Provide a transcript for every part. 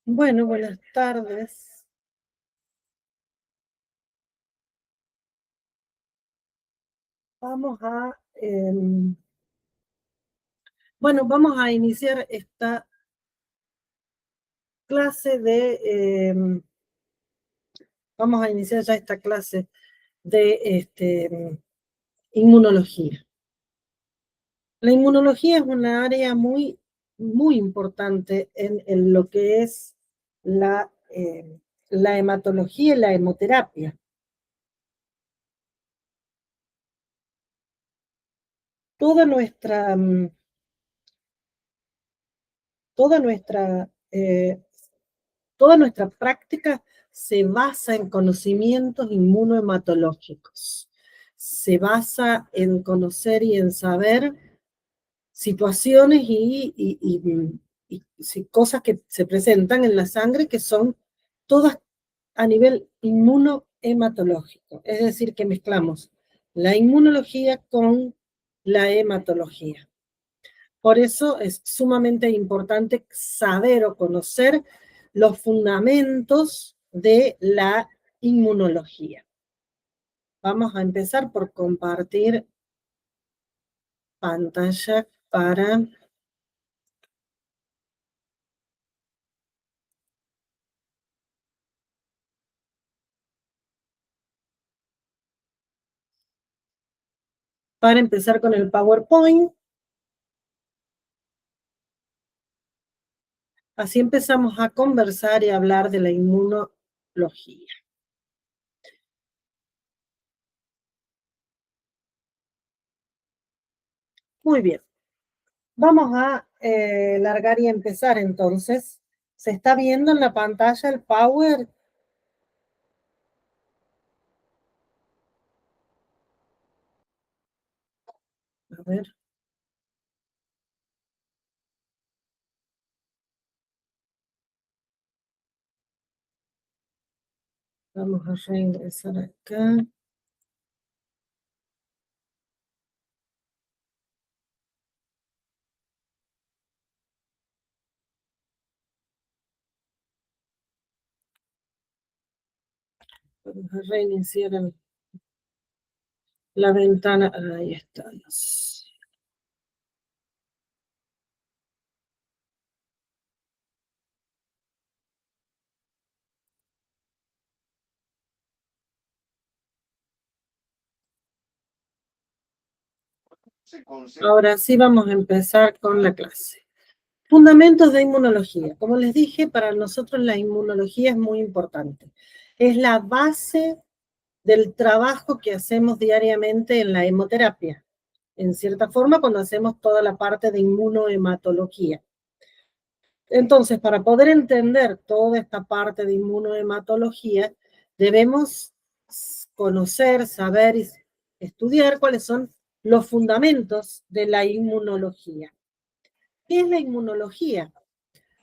Bueno, buenas tardes. Vamos a, vamos a iniciar esta clase vamos a iniciar ya esta clase de inmunología. La inmunología es una área muy, muy importante en lo que es la hematología y la hemoterapia. Toda nuestra, toda nuestra, toda nuestra práctica se basa en conocimientos inmunohematológicos. Se basa en conocer y en saber situaciones y cosas que se presentan en la sangre que son todas a nivel inmunohematológico. Es decir, que mezclamos la inmunología con la hematología. Por eso es sumamente importante saber o conocer los fundamentos de la inmunología. Vamos a empezar por compartir pantalla para empezar con el PowerPoint. Así empezamos a conversar y a hablar de la inmunología. Muy bien. Vamos a largar y empezar entonces. ¿Se está viendo en la pantalla el Power? A ver. Vamos a reingresar acá. Vamos a reiniciar la ventana. Ahí estamos. Ahora sí vamos a empezar con la clase. Fundamentos de inmunología. Como les dije, para nosotros la inmunología es muy importante. Es la base del trabajo que hacemos diariamente en la hemoterapia. En cierta forma, cuando hacemos toda la parte de inmunohematología. Entonces, para poder entender toda esta parte de inmunohematología, debemos conocer, saber y estudiar cuáles son los fundamentos de la inmunología. ¿Qué es la inmunología?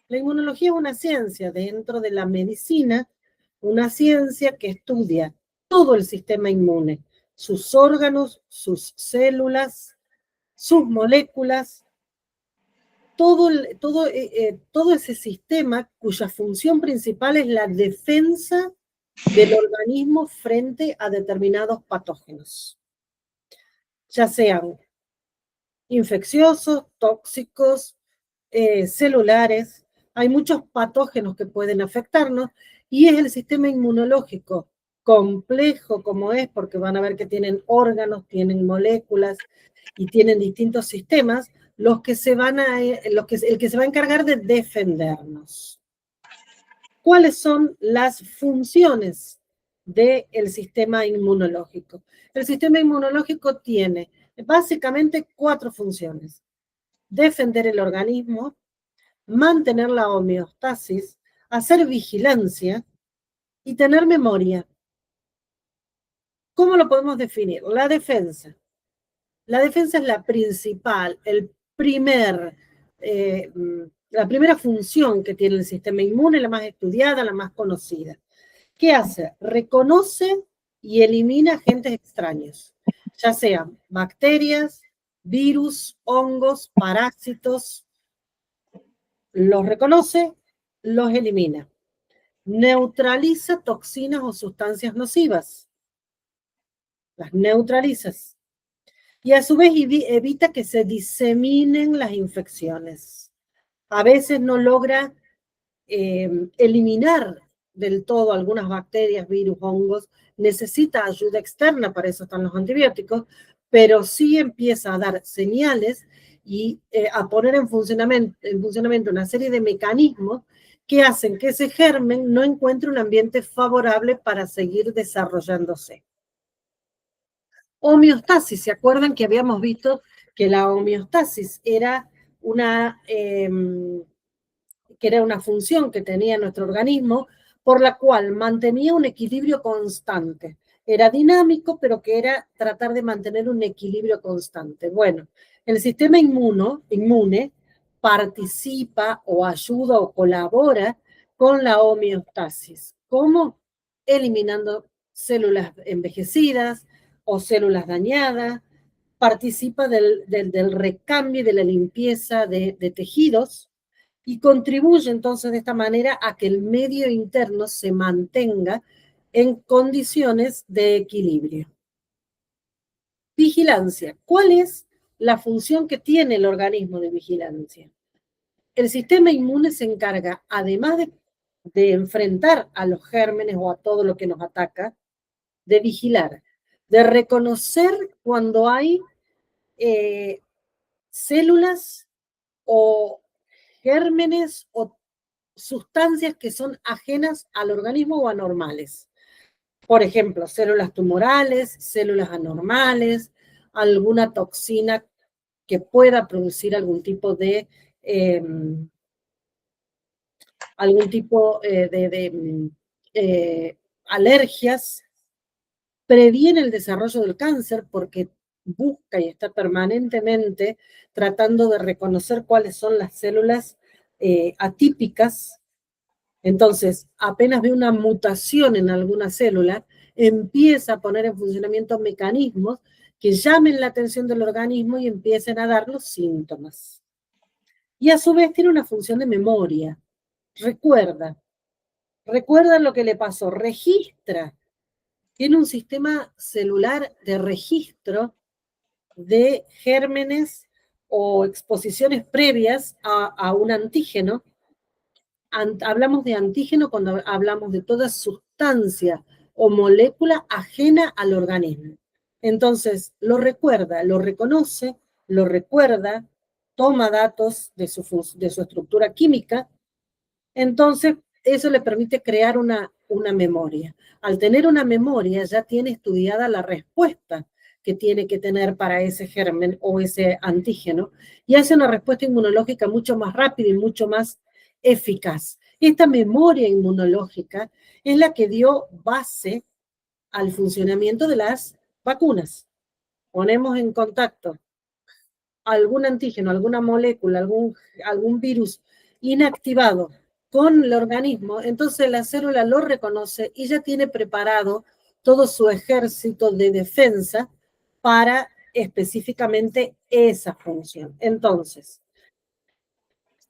La inmunología es una ciencia dentro de la medicina, una ciencia que estudia todo el sistema inmune, sus órganos, sus células, sus moléculas, todo ese sistema cuya función principal es la defensa del organismo frente a determinados patógenos, ya sean infecciosos, tóxicos, celulares. Hay muchos patógenos que pueden afectarnos y es el sistema inmunológico complejo como es, porque van a ver que tienen órganos, tienen moléculas y tienen distintos sistemas, el que se va a encargar de defendernos. ¿Cuáles son las funciones del sistema inmunológico? El sistema inmunológico tiene básicamente 4 funciones: defender el organismo, mantener la homeostasis, hacer vigilancia y tener memoria. ¿Cómo lo podemos definir? La defensa. La defensa es la principal, la primera función que tiene el sistema inmune, la más estudiada, la más conocida. ¿Qué hace? Reconoce y elimina agentes extraños, ya sean bacterias, virus, hongos, parásitos. Los reconoce los elimina. Neutraliza toxinas o sustancias nocivas. Las neutralizas. Y a su vez evita que se diseminen las infecciones. A veces no logra eliminar del todo algunas bacterias, virus, hongos, necesita ayuda externa, para eso están los antibióticos, pero sí empieza a dar señales y a poner en funcionamiento una serie de mecanismos que hacen que ese germen no encuentre un ambiente favorable para seguir desarrollándose. Homeostasis, ¿se acuerdan que habíamos visto que la homeostasis era una función que tenía nuestro organismo, por la cual mantenía un equilibrio constante. Era dinámico, pero que era tratar de mantener un equilibrio constante. Bueno, el sistema inmune participa o ayuda o colabora con la homeostasis. ¿Cómo? Eliminando células envejecidas o células dañadas, participa del recambio y de la limpieza de tejidos, y contribuye entonces de esta manera a que el medio interno se mantenga en condiciones de equilibrio. Vigilancia. ¿Cuál es la función que tiene el organismo de vigilancia? El sistema inmune se encarga, además de enfrentar a los gérmenes o a todo lo que nos ataca, de vigilar, de reconocer cuando hay células o gérmenes o sustancias que son ajenas al organismo o anormales. Por ejemplo, células tumorales, células anormales, alguna toxina que pueda producir algún tipo de alergias. Previene el desarrollo del cáncer porque busca y está permanentemente tratando de reconocer cuáles son las células atípicas. Entonces, apenas ve una mutación en alguna célula, empieza a poner en funcionamiento mecanismos que llamen la atención del organismo y empiecen a dar los síntomas. Y a su vez tiene una función de memoria. Recuerda lo que le pasó, registra. Tiene un sistema celular de registro de gérmenes o exposiciones previas a un antígeno. Hablamos de antígeno cuando hablamos de toda sustancia o molécula ajena al organismo. Entonces, lo recuerda, lo reconoce, lo recuerda, toma datos de su estructura química. Entonces, eso le permite crear una memoria. Al tener una memoria, ya tiene estudiada la respuesta que tiene que tener para ese germen o ese antígeno y hace una respuesta inmunológica mucho más rápida y mucho más eficaz. Esta memoria inmunológica es la que dio base al funcionamiento de las vacunas. Ponemos en contacto algún antígeno, alguna molécula, algún virus inactivado con el organismo, entonces la célula lo reconoce y ya tiene preparado todo su ejército de defensa para específicamente esa función. Entonces,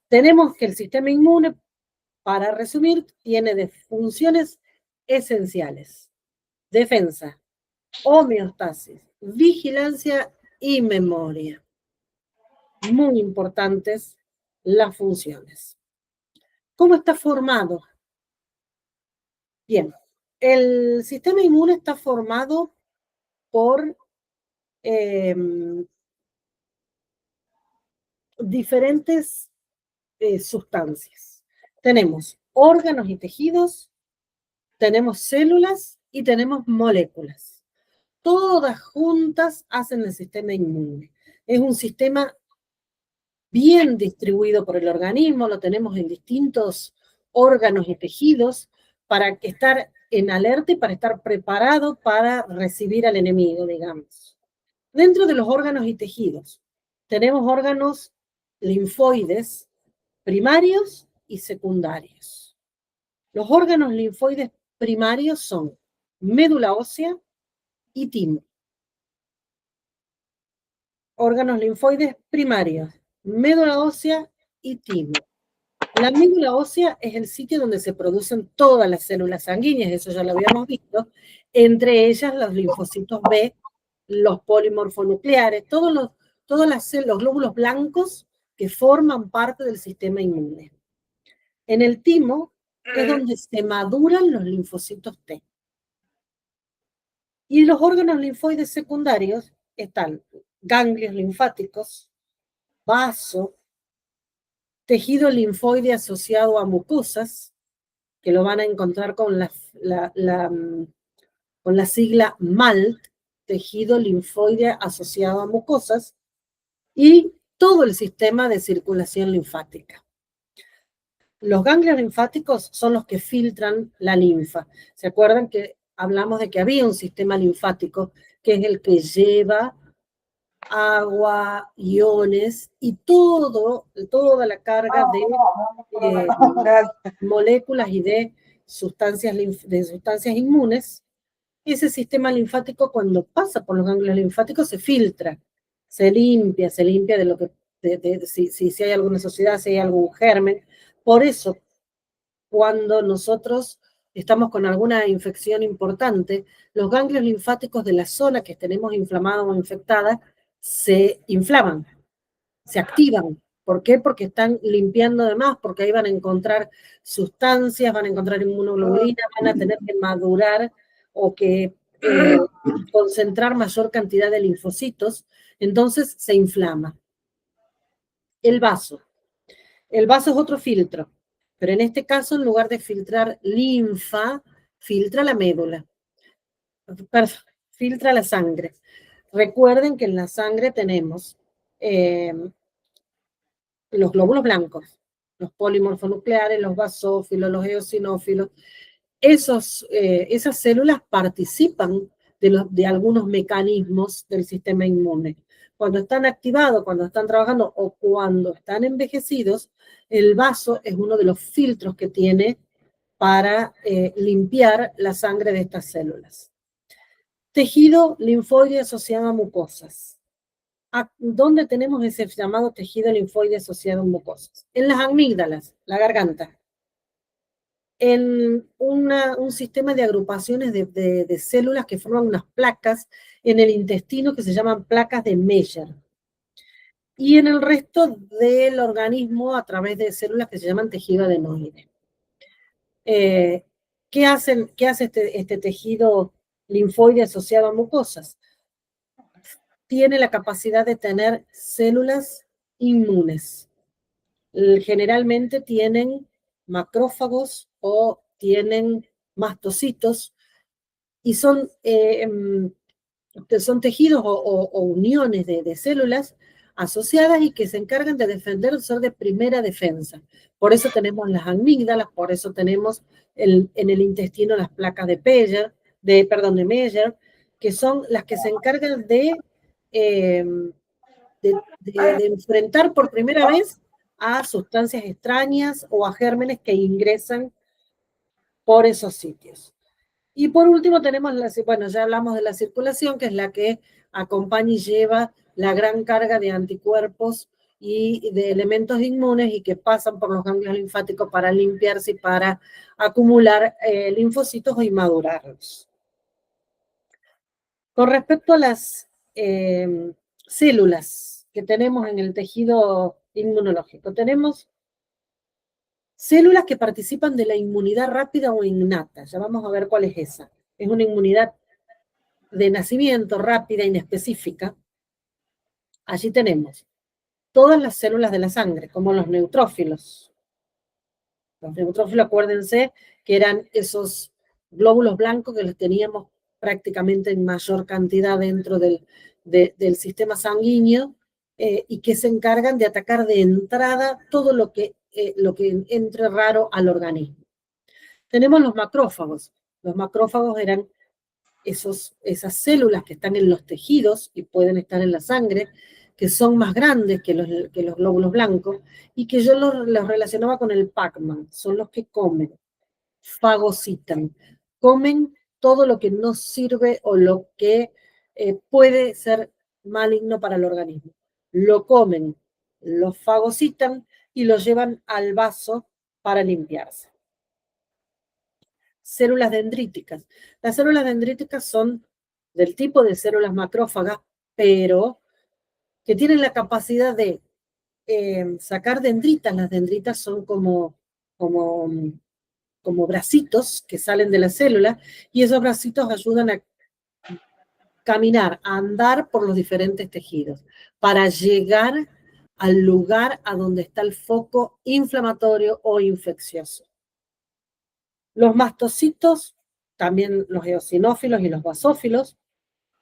tenemos que el sistema inmune, para resumir, tiene de funciones esenciales: defensa, homeostasis, vigilancia y memoria. Muy importantes las funciones. ¿Cómo está formado? Bien, el sistema inmune está formado por diferentes sustancias. Tenemos órganos y tejidos, tenemos células y tenemos moléculas. Todas juntas hacen el sistema inmune. Es un sistema bien distribuido por el organismo, lo tenemos en distintos órganos y tejidos para estar en alerta y para estar preparado para recibir al enemigo, digamos. Dentro de los órganos y tejidos, tenemos órganos linfoides primarios y secundarios. Los órganos linfoides primarios son médula ósea y timo. Órganos linfoides primarios, médula ósea y timo. La médula ósea es el sitio donde se producen todas las células sanguíneas, eso ya lo habíamos visto, entre ellas los linfocitos B, los polimorfonucleares, todos los glóbulos blancos que forman parte del sistema inmune. En el timo es donde se maduran los linfocitos T. Y los órganos linfoides secundarios están ganglios linfáticos, vaso, tejido linfoide asociado a mucosas, que lo van a encontrar con con la sigla MALT, tejido linfoide asociado a mucosas, y todo el sistema de circulación linfática. Los ganglios linfáticos son los que filtran la linfa. ¿Se acuerdan que hablamos de que había un sistema linfático que es el que lleva agua, iones y toda la carga de moléculas y de sustancias inmunes? Ese sistema linfático, cuando pasa por los ganglios linfáticos, se filtra, se limpia de lo que, si hay alguna suciedad, si hay algún germen. Por eso, cuando nosotros estamos con alguna infección importante, los ganglios linfáticos de la zona que tenemos inflamada o infectada se inflaman, se activan. ¿Por qué? Porque están limpiando de más, porque ahí van a encontrar sustancias, van a encontrar inmunoglobulina, van a tener que madurar o que concentrar mayor cantidad de linfocitos, entonces se inflama. El vaso. El vaso es otro filtro, pero en este caso, en lugar de filtrar linfa, filtra la médula. Perdón, filtra la sangre. Recuerden que en la sangre tenemos los glóbulos blancos, los polimorfonucleares, los basófilos, los eosinófilos. Esas células participan de algunos mecanismos del sistema inmune. Cuando están activados, cuando están trabajando o cuando están envejecidos, el vaso es uno de los filtros que tiene para limpiar la sangre de estas células. Tejido linfoide asociado a mucosas. ¿Dónde tenemos ese llamado tejido linfoide asociado a mucosas? En las amígdalas, la garganta. En un sistema de agrupaciones de células que forman unas placas en el intestino que se llaman placas de Meyer. Y en el resto del organismo a través de células que se llaman tejido adenoide. ¿Qué hace este tejido linfoide asociado a mucosas? Tiene la capacidad de tener células inmunes. Generalmente tienen macrófagos o tienen mastocitos y son tejidos o uniones de células asociadas y que se encargan de defender, ser de primera defensa. Por eso tenemos las amígdalas, por eso tenemos en el intestino las placas de Meyer, que son las que se encargan de enfrentar por primera vez a sustancias extrañas o a gérmenes que ingresan por esos sitios. Y por último tenemos, ya hablamos de la circulación, que es la que acompaña y lleva la gran carga de anticuerpos y de elementos inmunes y que pasan por los ganglios linfáticos para limpiarse y para acumular linfocitos y madurarlos. Con respecto a las células que tenemos en el tejido inmunológico, tenemos células que participan de la inmunidad rápida o innata. Ya vamos a ver cuál es esa. Es una inmunidad de nacimiento rápida, inespecífica. Allí tenemos todas las células de la sangre, como los neutrófilos. Los neutrófilos, acuérdense que eran esos glóbulos blancos que los teníamos prácticamente en mayor cantidad dentro del sistema sanguíneo y que se encargan de atacar de entrada todo lo que entre raro al organismo. Tenemos los macrófagos. Los macrófagos eran esas células que están en los tejidos y pueden estar en la sangre, que son más grandes que los glóbulos blancos, y que yo los relacionaba con el Pac-Man. Son los que comen, fagocitan, comen todo lo que no sirve o lo que puede ser maligno para el organismo. Lo comen, lo fagocitan y lo llevan al vaso para limpiarse. Células dendríticas. Las células dendríticas son del tipo de células macrófagas, pero que tienen la capacidad de sacar dendritas. Las dendritas son como bracitos que salen de la célula, y esos bracitos ayudan a caminar, a andar por los diferentes tejidos, para llegar al lugar a donde está el foco inflamatorio o infeccioso. Los mastocitos, también los eosinófilos y los basófilos,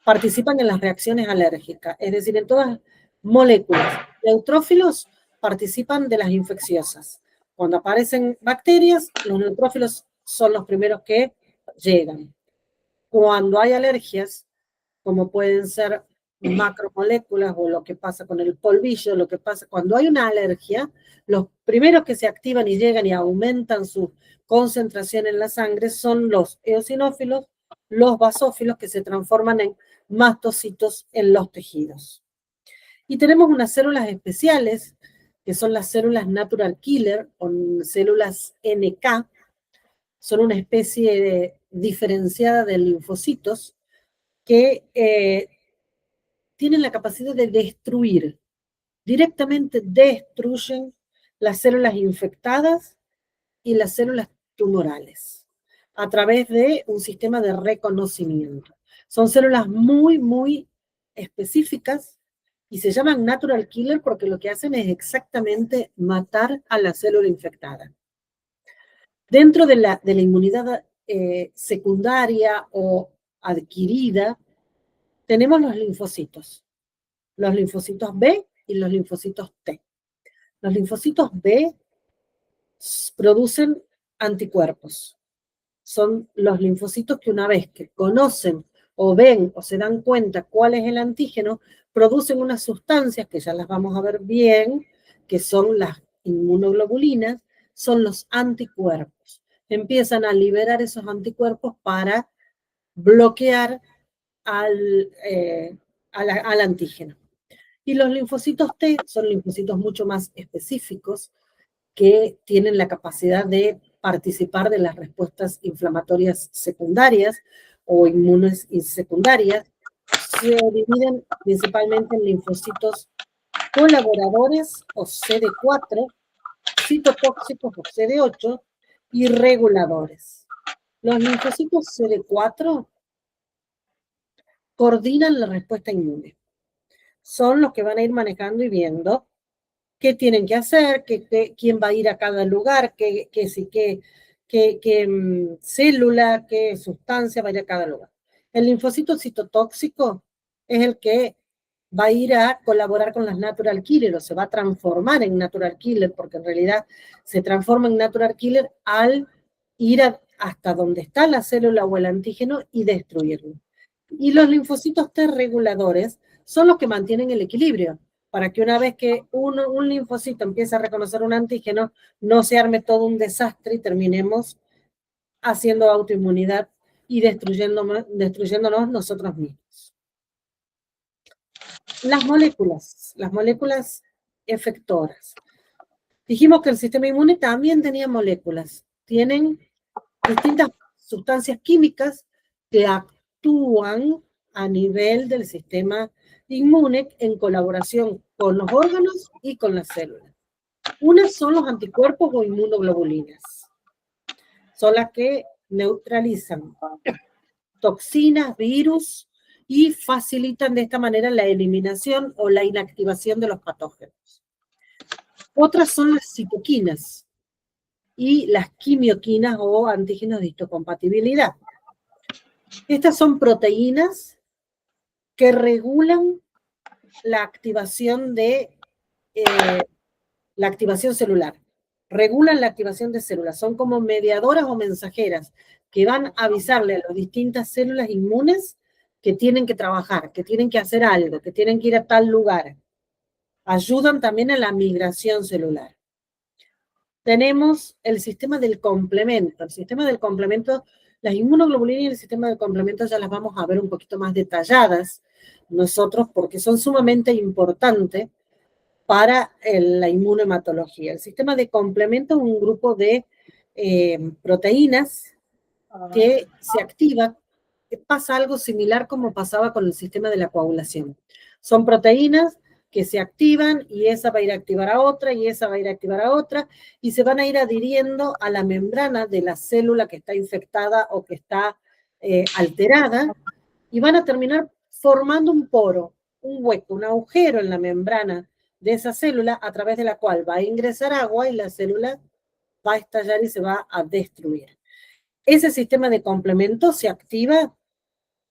participan en las reacciones alérgicas, es decir, en todas las moléculas. Neutrófilos participan de las infecciosas. Cuando aparecen bacterias, los neutrófilos son los primeros que llegan. Cuando hay alergias, como pueden ser macromoléculas o lo que pasa con el polvillo, lo que pasa cuando hay una alergia, los primeros que se activan y llegan y aumentan su concentración en la sangre son los eosinófilos, los basófilos, que se transforman en mastocitos en los tejidos. Y tenemos unas células especiales, que son las células natural killer, o células NK, son una especie diferenciada de linfocitos que tienen la capacidad de destruir, directamente destruyen las células infectadas y las células tumorales a través de un sistema de reconocimiento. Son células muy, muy específicas y se llaman natural killer porque lo que hacen es exactamente matar a la célula infectada. Dentro de la inmunidad secundaria o adquirida, tenemos los linfocitos B y los linfocitos T. Los linfocitos B producen anticuerpos. Son los linfocitos que una vez que conocen o ven o se dan cuenta cuál es el antígeno, producen unas sustancias que ya las vamos a ver bien, que son las inmunoglobulinas, son los anticuerpos. Empiezan a liberar esos anticuerpos para bloquear al antígeno. Y los linfocitos T son linfocitos mucho más específicos que tienen la capacidad de participar de las respuestas inflamatorias secundarias o inmunes secundarias. Se dividen principalmente en linfocitos colaboradores o CD4, citotóxicos o CD8 y reguladores. Los linfocitos CD4 coordinan la respuesta inmune. Son los que van a ir manejando y viendo qué tienen que hacer, quién va a ir a cada lugar, qué célula, qué sustancia va a ir a cada lugar. El linfocito citotóxico es el que va a ir a colaborar con las natural killer, o se va a transformar en natural killer, porque en realidad se transforma en natural killer al ir hasta donde está la célula o el antígeno y destruirlo. Y los linfocitos T reguladores son los que mantienen el equilibrio, para que una vez que un linfocito empieza a reconocer un antígeno, no se arme todo un desastre y terminemos haciendo autoinmunidad y destruyéndonos nosotros mismos. Las moléculas efectoras. Dijimos que el sistema inmune también tenía moléculas. Tienen distintas sustancias químicas que actúan a nivel del sistema inmune en colaboración con los órganos y con las células. Unas son los anticuerpos o inmunoglobulinas. Son las que neutralizan toxinas, virus y facilitan de esta manera la eliminación o la inactivación de los patógenos. Otras son las citoquinas y las quimioquinas o antígenos de histocompatibilidad. Estas son proteínas que regulan la activación celular. Regulan la activación de células. Son como mediadoras o mensajeras que van a avisarle a las distintas células inmunes que tienen que trabajar, que tienen que hacer algo, que tienen que ir a tal lugar. Ayudan también a la migración celular. Tenemos el sistema del complemento. El sistema del complemento, las inmunoglobulinas y el sistema del complemento ya las vamos a ver un poquito más detalladas nosotros porque son sumamente importantes para la inmunohematología. El sistema de complemento es un grupo de proteínas que se activa. Pasa algo similar como pasaba con el sistema de la coagulación. Son proteínas que se activan y esa va a ir a activar a otra y esa va a ir a activar a otra y se van a ir adhiriendo a la membrana de la célula que está infectada o que está alterada y van a terminar formando un poro, un hueco, un agujero en la membrana de esa célula a través de la cual va a ingresar agua y la célula va a estallar y se va a destruir. Ese sistema de complemento se activa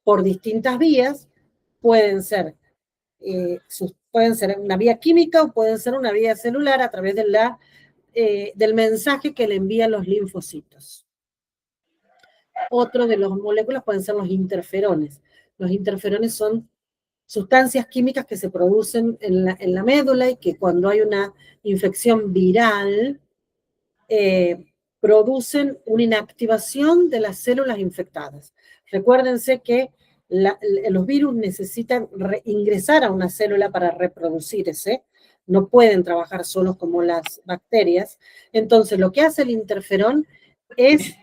por distintas vías, pueden ser una vía química o pueden ser una vía celular a través de del mensaje que le envían los linfocitos. Otro de las moléculas pueden ser los interferones. Los interferones son sustancias químicas que se producen en la médula y que cuando hay una infección viral producen una inactivación de las células infectadas. Recuérdense que los virus necesitan ingresar a una célula para reproducirse, no pueden trabajar solos como las bacterias. Entonces, lo que hace el interferón es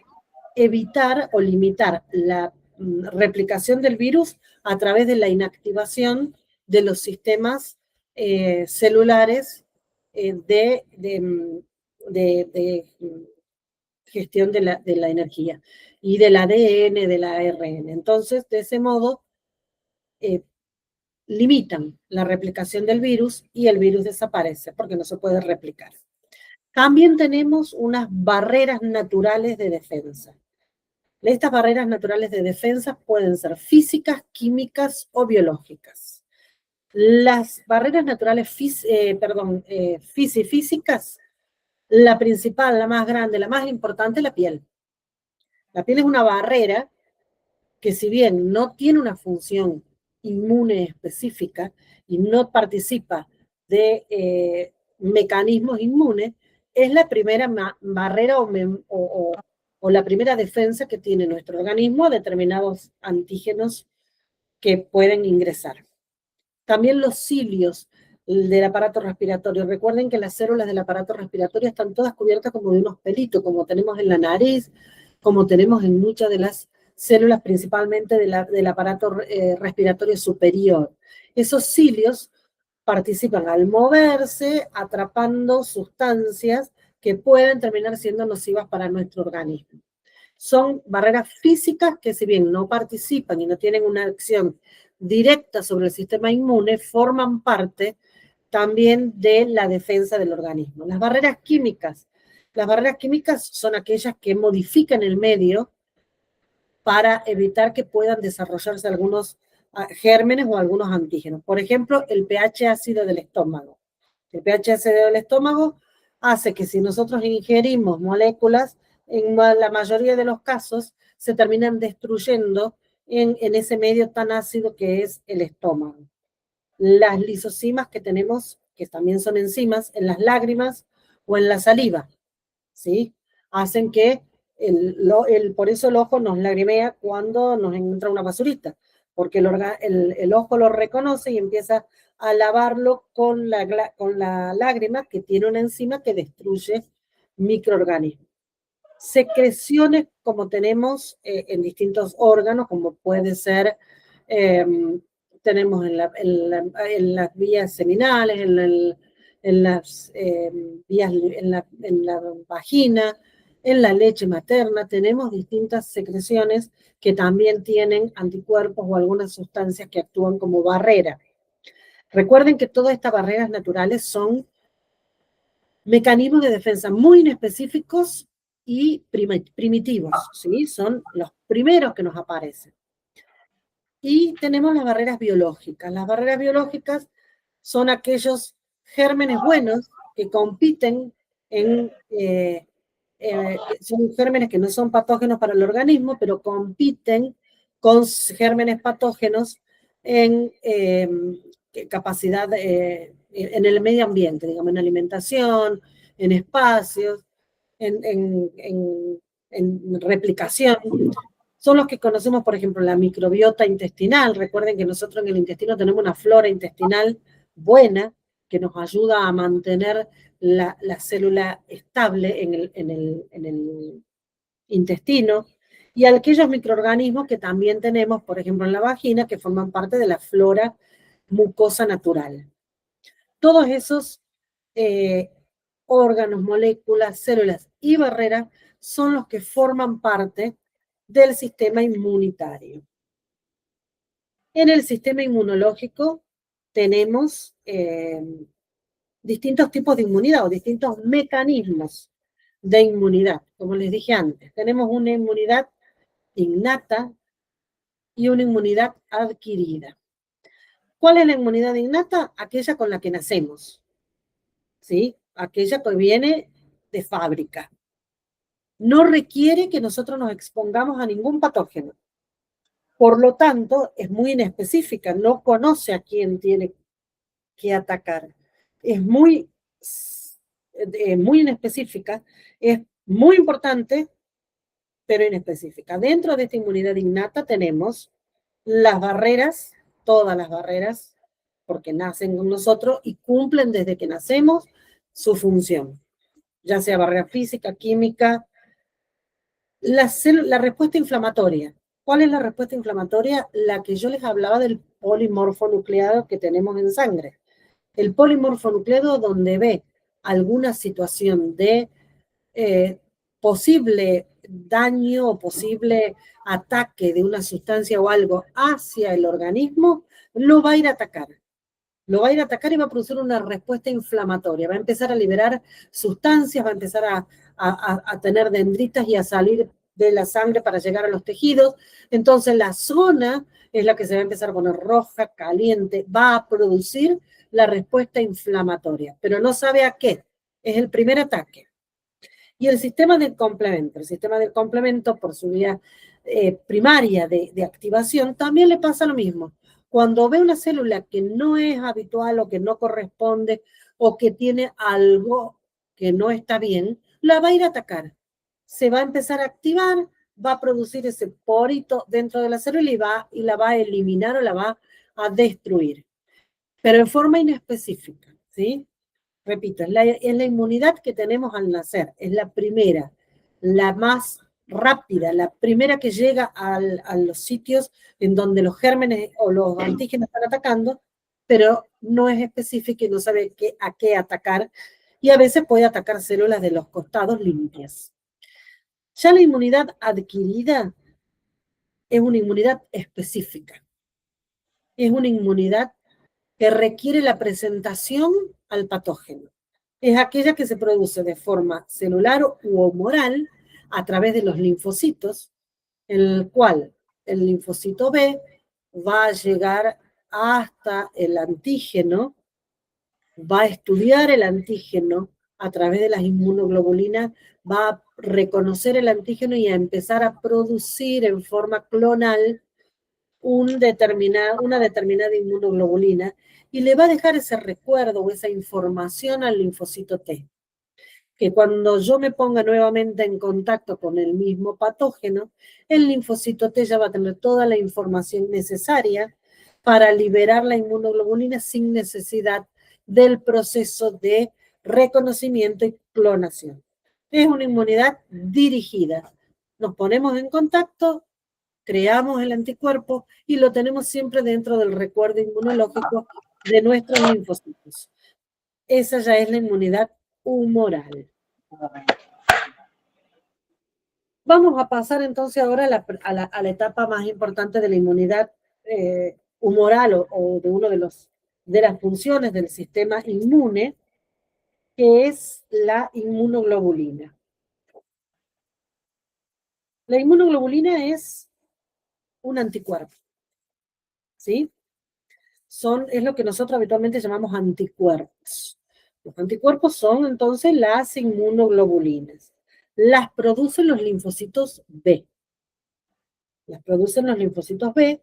evitar o limitar la replicación del virus a través de la inactivación de los sistemas celulares de gestión de la energía y del ADN, del ARN. Entonces, de ese modo, limitan la replicación del virus y el virus desaparece porque no se puede replicar. También tenemos unas barreras naturales de defensa. Estas barreras naturales de defensa pueden ser físicas, químicas o biológicas. Las barreras naturales físicas, la principal, la más grande, la más importante es la piel. La piel es una barrera que si bien no tiene una función inmune específica y no participa de mecanismos inmunes, es la primera barrera o la primera defensa que tiene nuestro organismo a determinados antígenos que pueden ingresar. También los cilios del aparato respiratorio. Recuerden que las células del aparato respiratorio están todas cubiertas como de unos pelitos, como tenemos en la nariz, como tenemos en muchas de las células, principalmente del aparato respiratorio superior. Esos cilios participan al moverse, atrapando sustancias que pueden terminar siendo nocivas para nuestro organismo. Son barreras físicas que si bien no participan y no tienen una acción directa sobre el sistema inmune, forman parte también de la defensa del organismo. Las barreras químicas son aquellas que modifican el medio para evitar que puedan desarrollarse algunos gérmenes o algunos antígenos. Por ejemplo, el pH ácido del estómago. El pH ácido del estómago hace que si nosotros ingerimos moléculas, en la mayoría de los casos se terminan destruyendo en ese medio tan ácido que es el estómago. Las lisosimas que tenemos, que también son enzimas, en las lágrimas o en la saliva, ¿sí? Hacen que por eso el ojo nos lagrimea cuando nos entra una basurita, porque el ojo lo reconoce y empieza a lavarlo con la lágrima que tiene una enzima que destruye microorganismos. Secreciones como tenemos en distintos órganos, como puede ser, tenemos en las vías seminales, en las vías, en la vagina, en la leche materna, tenemos distintas secreciones que también tienen anticuerpos o algunas sustancias que actúan como barrera. Recuerden que todas estas barreras naturales son mecanismos de defensa muy inespecíficos y primitivos, ¿sí? Son los primeros que nos aparecen. Y tenemos las barreras biológicas. Las barreras biológicas son aquellos gérmenes buenos que compiten son gérmenes que no son patógenos para el organismo, pero compiten con gérmenes patógenos en capacidad, en el medio ambiente, digamos, en alimentación, en espacios, en replicación. Son los que conocemos, por ejemplo, la microbiota intestinal. Recuerden que nosotros en el intestino tenemos una flora intestinal buena, que nos ayuda a mantener la célula estable en el intestino, y aquellos microorganismos que también tenemos, por ejemplo, en la vagina, que forman parte de la flora mucosa natural. Todos esos órganos, moléculas, células y barreras son los que forman parte del sistema inmunitario. En el sistema inmunológico tenemos distintos tipos de inmunidad o distintos mecanismos de inmunidad. Como les dije antes, tenemos una inmunidad innata y una inmunidad adquirida. ¿Cuál es la inmunidad innata? Aquella con la que nacemos, ¿sí? Aquella que viene de fábrica. No requiere que nosotros nos expongamos a ningún patógeno. Por lo tanto, es muy inespecífica, no conoce a quién tiene que atacar. Es muy inespecífica, es muy importante, pero inespecífica. Dentro de esta inmunidad innata tenemos las barreras, todas las barreras, porque nacen con nosotros y cumplen desde que nacemos su función, ya sea barrera física, química. La respuesta inflamatoria. ¿Cuál es la respuesta inflamatoria? La que yo les hablaba del polimorfonucleado que tenemos en sangre. El polimorfonucleado, donde ve alguna situación de posible daño o posible ataque de una sustancia o algo hacia el organismo, lo va a ir a atacar. Lo va a ir a atacar y va a producir una respuesta inflamatoria. Va a empezar a liberar sustancias, va a empezar a tener dendritas y a salir de la sangre para llegar a los tejidos. Entonces la zona es la que se va a empezar a poner roja, caliente, va a producir la respuesta inflamatoria, pero no sabe a qué. Es el primer ataque. Y el sistema del complemento, por su vía primaria de activación, también le pasa lo mismo. Cuando ve una célula que no es habitual o que no corresponde o que tiene algo que no está bien, la va a ir a atacar. Se va a empezar a activar, va a producir ese porito dentro de la célula y la va a eliminar o la va a destruir. Pero en forma inespecífica, ¿sí? Repito, es la inmunidad que tenemos al nacer, es la primera, la más rápida, la primera que llega a los sitios en donde los gérmenes o los antígenos están atacando, pero no es específica y no sabe a qué atacar, y a veces puede atacar células de los costados limpias. Ya la inmunidad adquirida es una inmunidad específica, es una inmunidad que requiere la presentación al patógeno. Es aquella que se produce de forma celular u humoral a través de los linfocitos, en el cual el linfocito B va a llegar hasta el antígeno, va a estudiar el antígeno a través de las inmunoglobulinas, va a reconocer el antígeno y a empezar a producir en forma clonal una determinada inmunoglobulina y le va a dejar ese recuerdo o esa información al linfocito T. Que cuando yo me ponga nuevamente en contacto con el mismo patógeno, el linfocito T ya va a tener toda la información necesaria para liberar la inmunoglobulina sin necesidad del proceso de reconocimiento y clonación. Es una inmunidad dirigida. Nos ponemos en contacto, creamos el anticuerpo y lo tenemos siempre dentro del recuerdo inmunológico de nuestros linfocitos. Esa ya es la inmunidad humoral. Vamos a pasar entonces ahora a la etapa más importante de la inmunidad humoral o de una de las funciones del sistema inmune, que es la inmunoglobulina. La inmunoglobulina es un anticuerpo, ¿sí? Es lo que nosotros habitualmente llamamos anticuerpos. Los anticuerpos son entonces las inmunoglobulinas. Las producen los linfocitos B. Las producen los linfocitos B,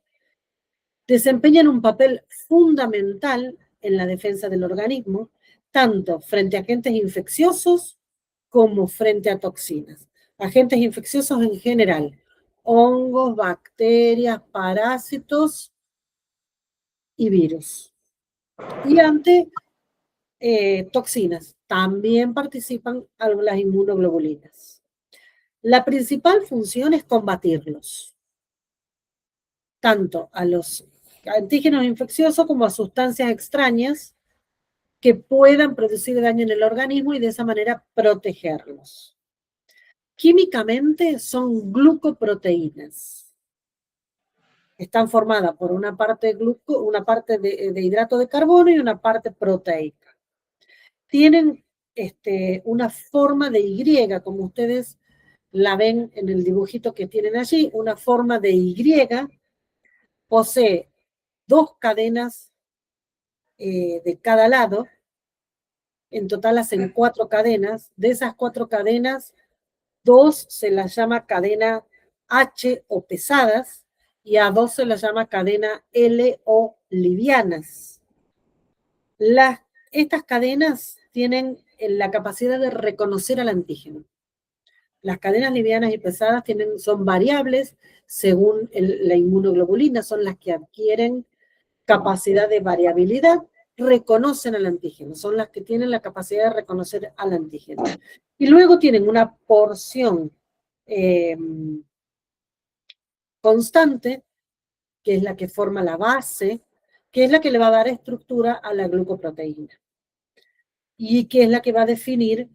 desempeñan un papel fundamental en la defensa del organismo, tanto frente a agentes infecciosos como frente a toxinas. Agentes infecciosos en general, hongos, bacterias, parásitos y virus. Y ante toxinas. También participan las inmunoglobulinas. La principal función es combatirlos, tanto a los antígenos infecciosos como a sustancias extrañas que puedan producir daño en el organismo y de esa manera protegerlos. Químicamente son glucoproteínas. Están formadas por una parte de hidrato de carbono y una parte proteica. Tienen una forma de Y, como ustedes la ven en el dibujito que tienen allí, una forma de Y, posee 2 cadenas de cada lado, en total hacen 4 cadenas. De esas 4 cadenas, 2 se las llama cadena H o pesadas y a 2 se las llama cadena L o livianas. Estas cadenas tienen la capacidad de reconocer al antígeno. Las cadenas livianas y pesadas son variables según la inmunoglobulina, son las que adquieren capacidad de variabilidad, reconocen al antígeno, son las que tienen la capacidad de reconocer al antígeno. Y luego tienen una porción constante, que es la que forma la base, que es la que le va a dar estructura a la glucoproteína y que es la que va a definir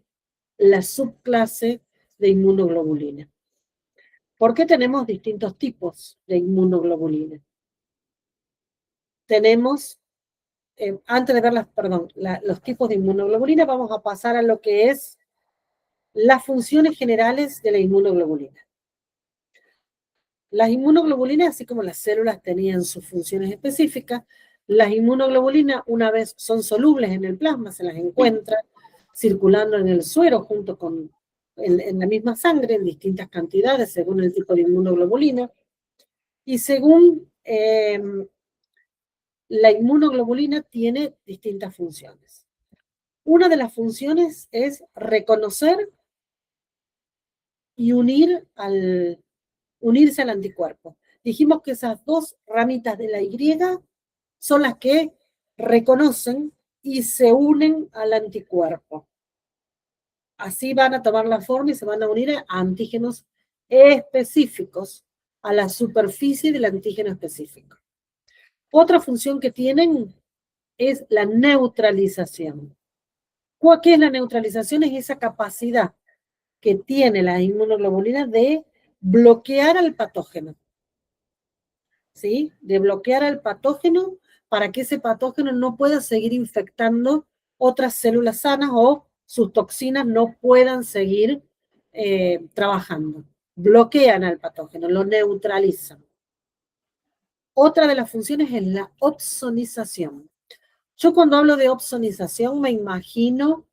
la subclase de inmunoglobulina. ¿Por qué tenemos distintos tipos de inmunoglobulina? Tenemos, antes de ver los tipos de inmunoglobulina, vamos a pasar a lo que es las funciones generales de la inmunoglobulina. Las inmunoglobulinas, así como las células tenían sus funciones específicas, las inmunoglobulinas, una vez son solubles en el plasma, se las encuentra circulando en el suero junto con en la misma sangre, en distintas cantidades, según el tipo de inmunoglobulina, y según la inmunoglobulina tiene distintas funciones. Una de las funciones es reconocer y unirse al anticuerpo. Dijimos que esas 2 ramitas de la Y son las que reconocen y se unen al anticuerpo. Así van a tomar la forma y se van a unir a antígenos específicos, a la superficie del antígeno específico. Otra función que tienen es la neutralización. ¿Qué es la neutralización? Es esa capacidad que tiene la inmunoglobulina de bloquear al patógeno. ¿Sí? De bloquear al patógeno para que ese patógeno no pueda seguir infectando otras células sanas o sus toxinas no puedan seguir trabajando. Bloquean al patógeno, lo neutralizan. Otra de las funciones es la opsonización. Yo cuando hablo de opsonización me imagino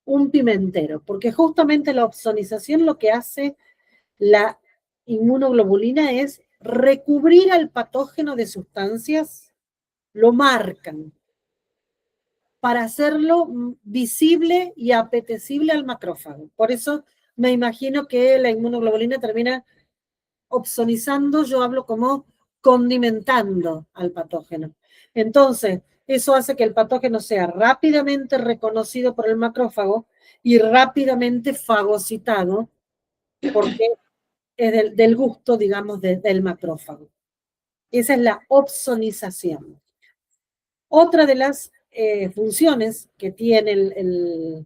un pimentero, porque justamente la opsonización lo que hace la inmunoglobulina es recubrir al patógeno de sustancias, lo marcan para hacerlo visible y apetecible al macrófago. Por eso me imagino que la inmunoglobulina termina opsonizando, yo hablo como condimentando al patógeno. Entonces, eso hace que el patógeno sea rápidamente reconocido por el macrófago y rápidamente fagocitado, porque es del gusto, digamos, del macrófago. Esa es la opsonización. Otra de las funciones que tiene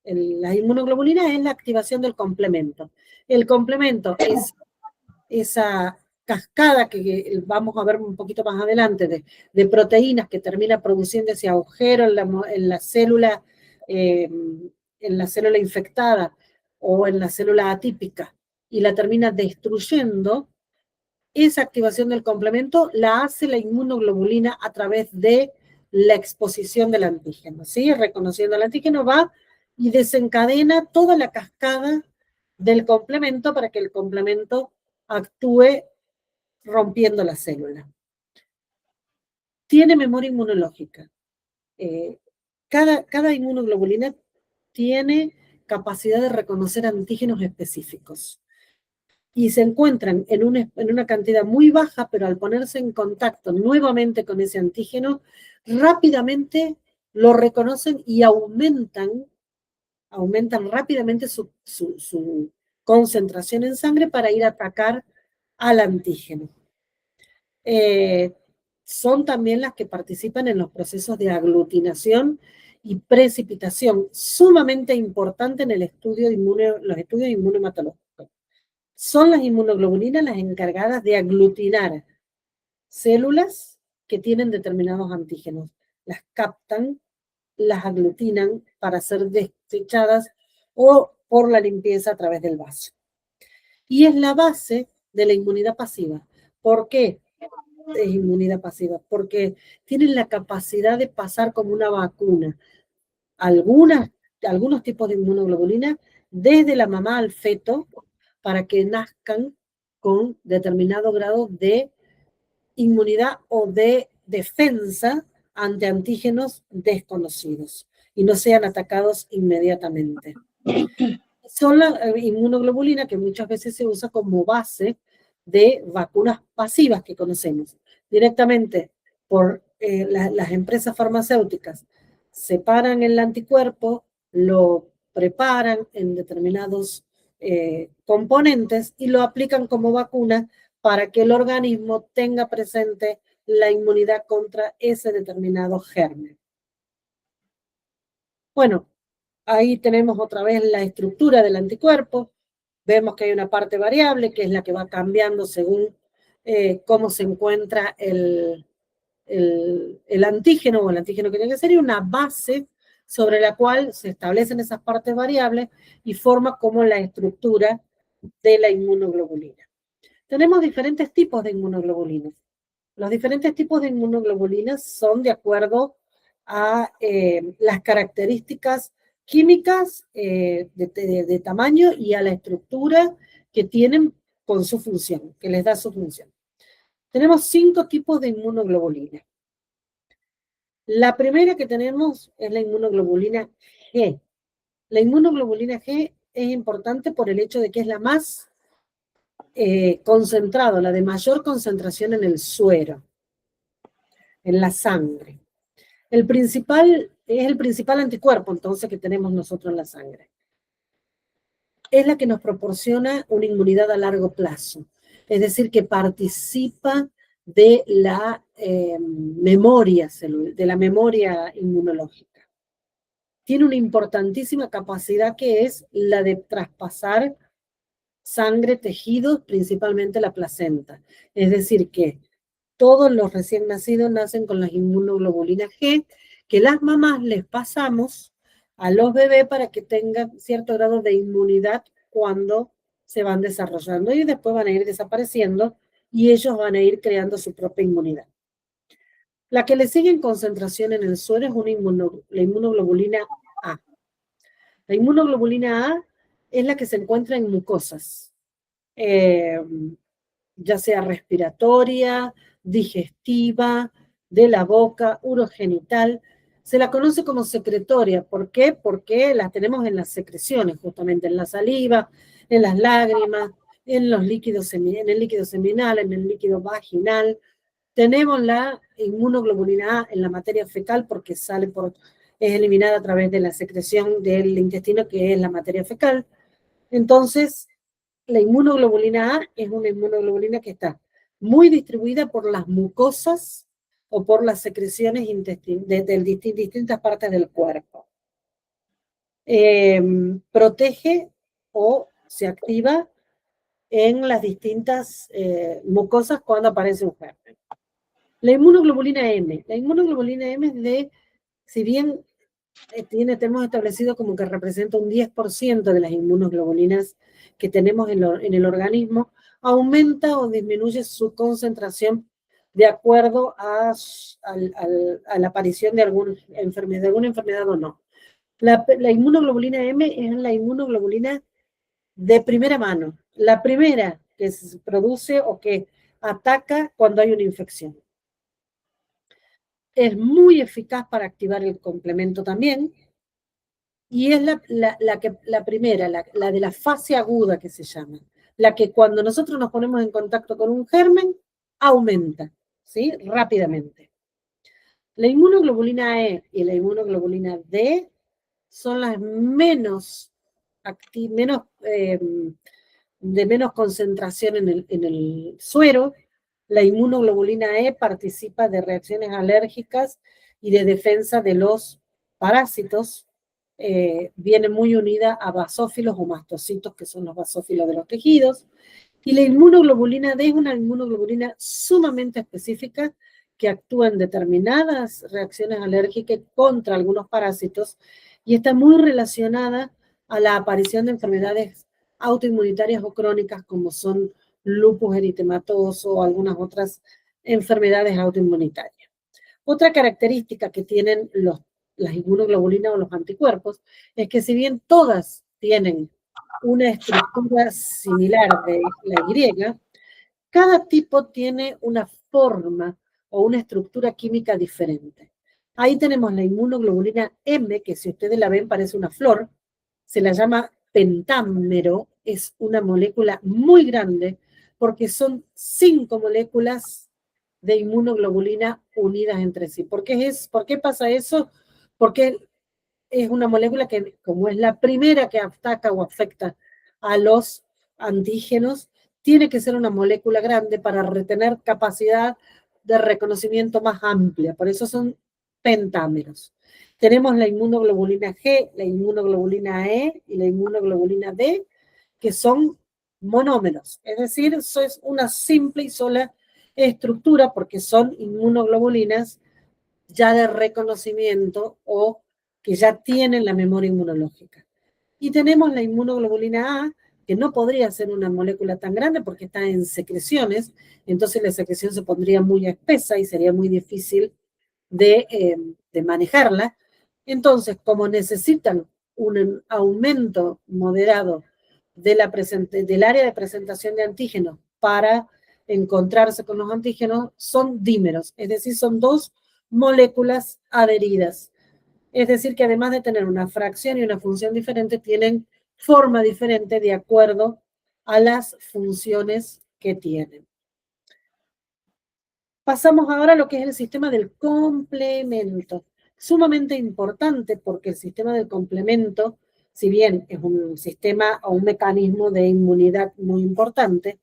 la inmunoglobulina es la activación del complemento. El complemento es esa cascada que vamos a ver un poquito más adelante de proteínas que termina produciendo ese agujero en la célula infectada o en la célula atípica y la termina destruyendo. Esa activación del complemento la hace la inmunoglobulina a través de la exposición del antígeno, ¿sí? Reconociendo el antígeno va y desencadena toda la cascada del complemento para que el complemento actúe rompiendo la célula. Tiene memoria inmunológica. Cada inmunoglobulina tiene capacidad de reconocer antígenos específicos y se encuentran en una cantidad muy baja, pero al ponerse en contacto nuevamente con ese antígeno, rápidamente lo reconocen y aumentan rápidamente su concentración en sangre para ir a atacar al antígeno. Son también las que participan en los procesos de aglutinación y precipitación, sumamente importante en los estudios inmunohematológicos. Son las inmunoglobulinas las encargadas de aglutinar células que tienen determinados antígenos. Las captan, las aglutinan para ser desechadas o por la limpieza a través del vaso. Y es la base de la inmunidad pasiva. ¿Por qué es inmunidad pasiva? Porque tienen la capacidad de pasar como una vacuna algunos tipos de inmunoglobulina desde la mamá al feto para que nazcan con determinado grado de inmunidad o de defensa ante antígenos desconocidos y no sean atacados inmediatamente. Son la inmunoglobulina que muchas veces se usa como base de vacunas pasivas que conocemos. Directamente por las empresas farmacéuticas separan el anticuerpo, lo preparan en determinados componentes y lo aplican como vacuna para que el organismo tenga presente la inmunidad contra ese determinado germen. Bueno, ahí tenemos otra vez la estructura del anticuerpo. Vemos que hay una parte variable, que es la que va cambiando según cómo se encuentra el antígeno o el antígeno que tiene que ser, y una base sobre la cual se establecen esas partes variables y forma como la estructura de la inmunoglobulina. Tenemos diferentes tipos de inmunoglobulinas. Los diferentes tipos de inmunoglobulinas son de acuerdo a las características químicas de tamaño y a la estructura que tienen con su función, que les da su función. Tenemos 5 tipos de inmunoglobulina. La primera que tenemos es la inmunoglobulina G. La inmunoglobulina G es importante por el hecho de que es la más concentrada, la de mayor concentración en el suero, en la sangre. Es el principal anticuerpo, entonces, que tenemos nosotros en la sangre. Es la que nos proporciona una inmunidad a largo plazo. Es decir, que participa de la memoria inmunológica. Tiene una importantísima capacidad que es la de traspasar sangre, tejidos, principalmente la placenta. Es decir, que todos los recién nacidos nacen con las inmunoglobulinas G, que las mamás les pasamos a los bebés para que tengan cierto grado de inmunidad cuando se van desarrollando y después van a ir desapareciendo y ellos van a ir creando su propia inmunidad. La que le sigue en concentración en el suero es la inmunoglobulina A. La inmunoglobulina A es la que se encuentra en mucosas, ya sea respiratoria, digestiva, de la boca, urogenital. Se la conoce como secretoria. ¿Por qué? Porque las tenemos en las secreciones, justamente en la saliva, en las lágrimas, en el líquido seminal, en el líquido vaginal. Tenemos la inmunoglobulina A en la materia fecal porque es eliminada a través de la secreción del intestino, que es la materia fecal. Entonces, la inmunoglobulina A es una inmunoglobulina que está muy distribuida por las mucosas o por las secreciones de distintas partes del cuerpo. Protege o se activa en las distintas mucosas cuando aparece un germen. La inmunoglobulina M. La inmunoglobulina M es si bien tenemos establecido como que representa un 10% de las inmunoglobulinas que tenemos en el organismo, aumenta o disminuye su concentración de acuerdo a la aparición de alguna enfermedad o no. La inmunoglobulina M es la inmunoglobulina de primera mano, la primera que se produce o que ataca cuando hay una infección. Es muy eficaz para activar el complemento también, y es la primera, la de la fase aguda que se llama, la que cuando nosotros nos ponemos en contacto con un germen, aumenta, ¿sí? Rápidamente. La inmunoglobulina E y la inmunoglobulina D son las de menos concentración en el suero. La inmunoglobulina E participa de reacciones alérgicas y de defensa de los parásitos. Viene muy unida a basófilos o mastocitos, que son los basófilos de los tejidos. Y la inmunoglobulina D es una inmunoglobulina sumamente específica que actúa en determinadas reacciones alérgicas contra algunos parásitos y está muy relacionada a la aparición de enfermedades autoinmunitarias o crónicas como son lupus eritematoso o algunas otras enfermedades autoinmunitarias. Otra característica que tienen las inmunoglobulinas o los anticuerpos es que si bien todas tienen una estructura similar de la Y, cada tipo tiene una forma o una estructura química diferente. Ahí tenemos la inmunoglobulina M, que si ustedes la ven parece una flor, se la llama pentámero, es una molécula muy grande porque son 5 moléculas de inmunoglobulina unidas entre sí. ¿Por qué pasa eso? Porque es una molécula que, como es la primera que ataca o afecta a los antígenos, tiene que ser una molécula grande para retener capacidad de reconocimiento más amplia. Por eso son pentámeros. Tenemos la inmunoglobulina G, la inmunoglobulina E y la inmunoglobulina D, que son monómeros. Es decir, eso es una simple y sola estructura porque son inmunoglobulinas ya de reconocimiento o que ya tienen la memoria inmunológica. Y tenemos la inmunoglobulina A, que no podría ser una molécula tan grande porque está en secreciones, entonces la secreción se pondría muy espesa y sería muy difícil de manejarla. Entonces, como necesitan un aumento moderado del área de presentación de antígenos para encontrarse con los antígenos, son dímeros, es decir, son dos moléculas adheridas. Es decir, que además de tener una fracción y una función diferente, tienen forma diferente de acuerdo a las funciones que tienen. Pasamos ahora a lo que es el sistema del complemento. Sumamente importante porque el sistema del complemento, si bien es un sistema o un mecanismo de inmunidad muy importante,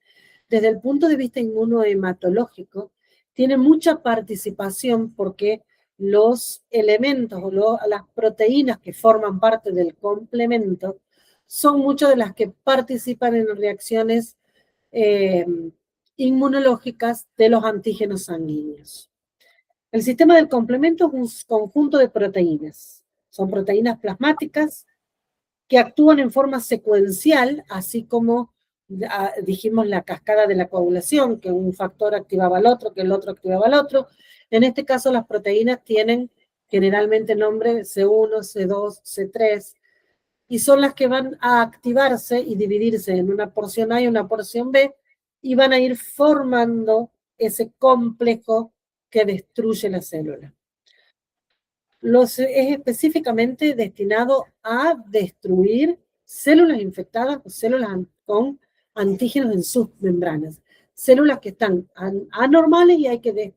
desde el punto de vista inmunohematológico, tiene mucha participación porque los elementos o las proteínas que forman parte del complemento son muchas de las que participan en reacciones eh, inmunológicas de los antígenos sanguíneos. El sistema del complemento es un conjunto de proteínas. Son proteínas plasmáticas que actúan en forma secuencial, así como dijimos la cascada de la coagulación, que un factor activaba al otro, que el otro activaba al otro. En este caso, las proteínas tienen generalmente nombre C1, C2, C3, y son las que van a activarse y dividirse en una porción A y una porción B, y van a ir formando ese complejo que destruye la célula. Es específicamente destinado a destruir células infectadas o células con antígenos en sus membranas. Células que están anormales y hay que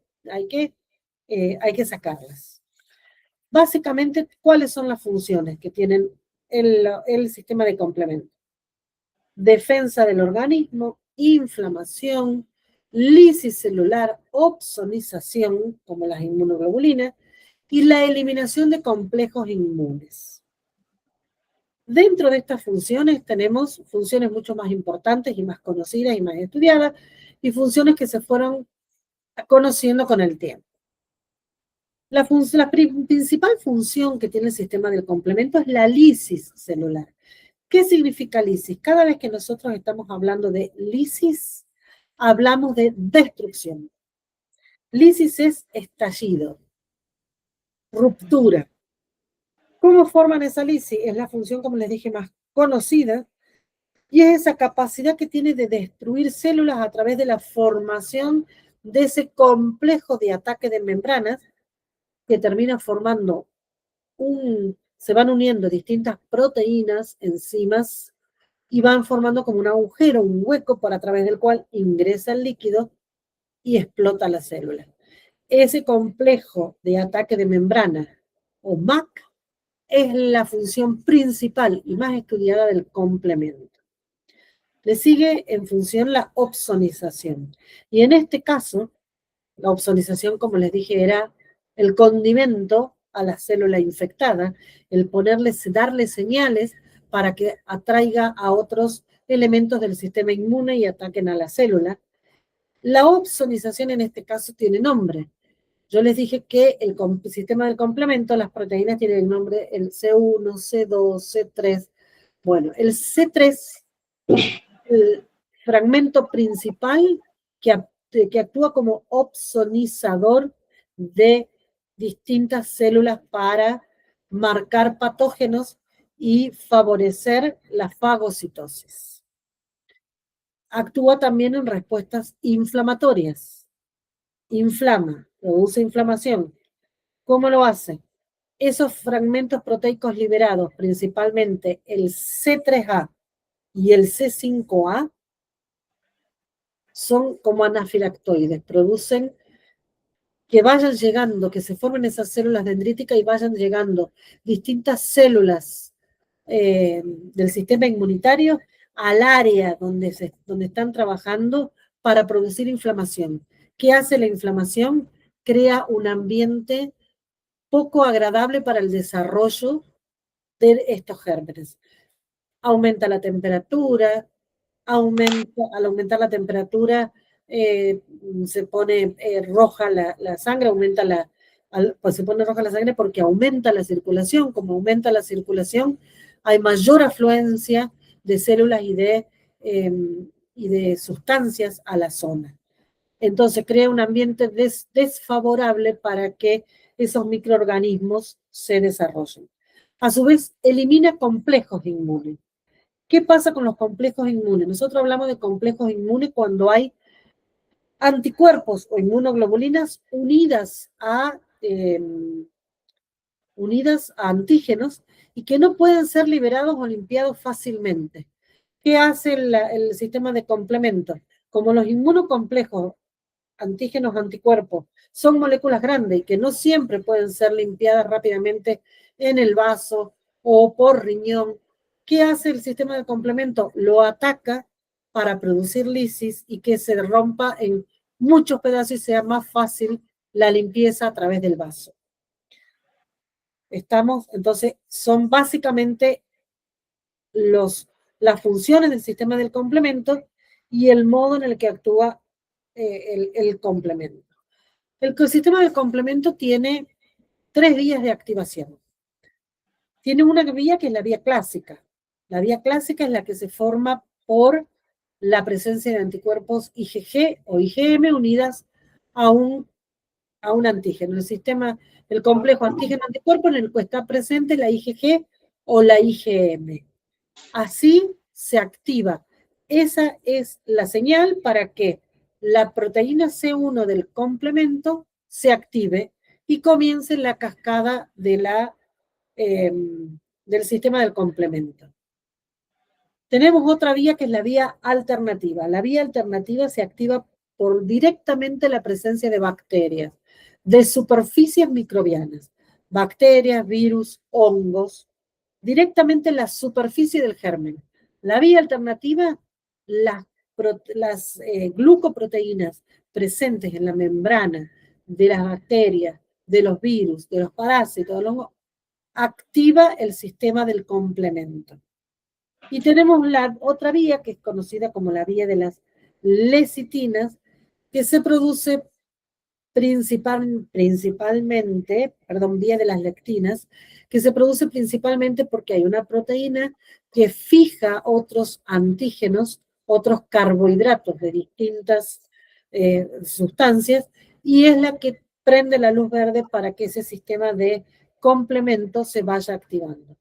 sacarlas. Básicamente, ¿cuáles son las funciones que tienen el sistema de complemento? Defensa del organismo, inflamación, lisis celular, opsonización, como las inmunoglobulinas, y la eliminación de complejos inmunes. Dentro de estas funciones tenemos funciones mucho más importantes y más conocidas y más estudiadas, y funciones que se fueron conociendo con el tiempo. La principal función que tiene el sistema del complemento es la lisis celular. ¿Qué significa lisis? Cada vez que nosotros estamos hablando de lisis, hablamos de destrucción. Lisis es estallido, ruptura. ¿Cómo forman esa lisis? Es la función, como les dije, más conocida, y es esa capacidad que tiene de destruir células a través de la formación de ese complejo de ataque de membranas que termina formando se van uniendo distintas proteínas, enzimas, y van formando como un agujero, un hueco, por a través del cual ingresa el líquido y explota la célula. ese complejo de ataque de membrana, o MAC, es la función principal y más estudiada del complemento. Le sigue en función la opsonización. Y en este caso, la opsonización, como les dije, era el condimento a la célula infectada, el darle señales para que atraiga a otros elementos del sistema inmune y ataquen a la célula. La opsonización en este caso tiene nombre. Yo les dije que el sistema del complemento, las proteínas tienen el nombre el C1, C2, C3. Bueno, el C3, el fragmento principal que actúa como opsonizador de distintas células para marcar patógenos y favorecer la fagocitosis. Actúa también en respuestas inflamatorias. Inflama, produce inflamación. ¿Cómo lo hace? Esos fragmentos proteicos liberados, principalmente el C3A y el C5A, son como anafilactoides, producen que vayan llegando, que se formen esas células dendríticas y vayan llegando distintas células del sistema inmunitario al área donde están trabajando para producir inflamación. ¿Qué hace la inflamación? Crea un ambiente poco agradable para el desarrollo de estos gérmenes. Aumenta la temperatura, al aumentar la temperatura se pone roja la sangre, pues se pone roja la sangre porque aumenta la circulación. Como aumenta la circulación, hay mayor afluencia de células y de sustancias a la zona. Entonces crea un ambiente desfavorable para que esos microorganismos se desarrollen. A su vez, elimina complejos inmunes. ¿Qué pasa con los complejos inmunes? Nosotros hablamos de complejos inmunes cuando hay anticuerpos o inmunoglobulinas unidas a antígenos y que no pueden ser liberados o limpiados fácilmente. ¿Qué hace el sistema de complemento? Como los inmunocomplejos, antígenos, anticuerpos, son moléculas grandes y que no siempre pueden ser limpiadas rápidamente en el vaso o por riñón. ¿Qué hace el sistema de complemento? Lo ataca para producir lisis y que se rompa en muchos pedazos y sea más fácil la limpieza a través del vaso. Entonces, son básicamente las funciones del sistema del complemento y el modo en el que actúa el complemento. El sistema del complemento tiene 3 vías de activación. Tiene una vía que es la vía clásica. La vía clásica es la que se forma por la presencia de anticuerpos IgG o IgM unidas a un antígeno. El complejo antígeno-anticuerpo en el que está presente la IgG o la IgM. Así se activa. Esa es la señal para que la proteína C1 del complemento se active y comience la cascada del sistema del complemento. Tenemos otra vía que es la vía alternativa. La vía alternativa se activa por directamente la presencia de bacterias, de superficies microbianas, bacterias, virus, hongos, directamente en la superficie del germen. La vía alternativa, las glucoproteínas presentes en la membrana de las bacterias, de los virus, de los parásitos, de los hongos, activa el sistema del complemento. Y tenemos la otra vía, que es conocida como la vía de las lecitinas, que se produce vía de las lectinas, que se produce principalmente porque hay una proteína que fija otros antígenos, otros carbohidratos de distintas sustancias, y es la que prende la luz verde para que ese sistema de complemento se vaya activando.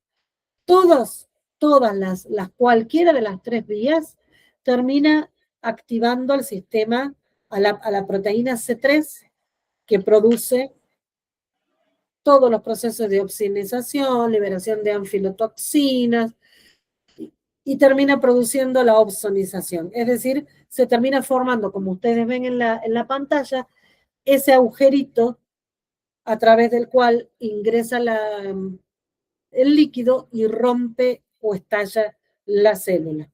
Cualquiera de las 3 vías termina activando al sistema, a la proteína C3, que produce todos los procesos de opsonización, liberación de anfilotoxinas, y termina produciendo la opsonización. Es decir, se termina formando, como ustedes ven en la pantalla, ese agujerito a través del cual ingresa el líquido y rompe o estalla la célula.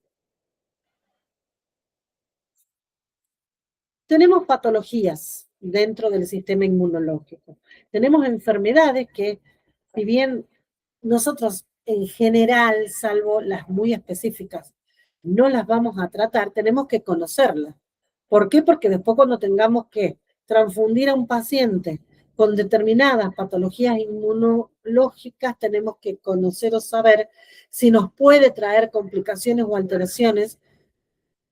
Tenemos patologías dentro del sistema inmunológico. Tenemos enfermedades que, si bien nosotros en general, salvo las muy específicas, no las vamos a tratar, tenemos que conocerlas. ¿Por qué? Porque después cuando tengamos que transfundir a un paciente con determinadas patologías inmunológicas, tenemos que conocer o saber si nos puede traer complicaciones o alteraciones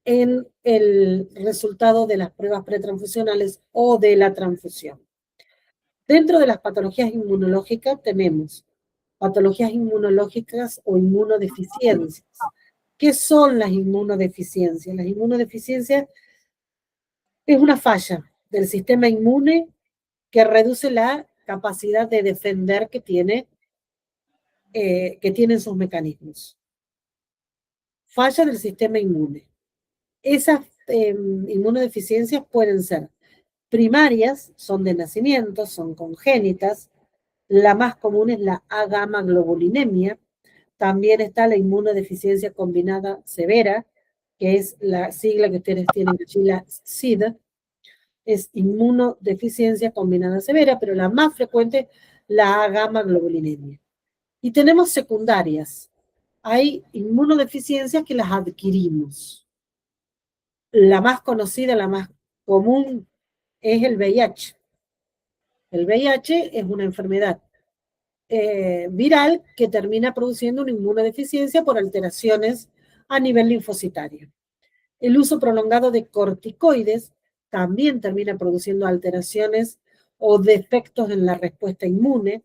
en el resultado de las pruebas pretransfusionales o de la transfusión. Dentro de las patologías inmunológicas tenemos patologías inmunológicas o inmunodeficiencias. ¿Qué son las inmunodeficiencias? Las inmunodeficiencias es una falla del sistema inmune que reduce la capacidad de defender que tienen sus mecanismos. Falla del sistema inmune. Esas inmunodeficiencias pueden ser primarias, son de nacimiento, son congénitas. La más común es la A-gamma globulinemia. También está la inmunodeficiencia combinada severa, que es la sigla que ustedes tienen aquí, la SID. Es inmunodeficiencia combinada severa, pero la más frecuente, la A-gamma globulinemia. Y tenemos secundarias. Hay inmunodeficiencias que las adquirimos. La más conocida, la más común, es el VIH. El VIH es una enfermedad viral que termina produciendo una inmunodeficiencia por alteraciones a nivel linfocitario. El uso prolongado de corticoides también termina produciendo alteraciones o defectos en la respuesta inmune.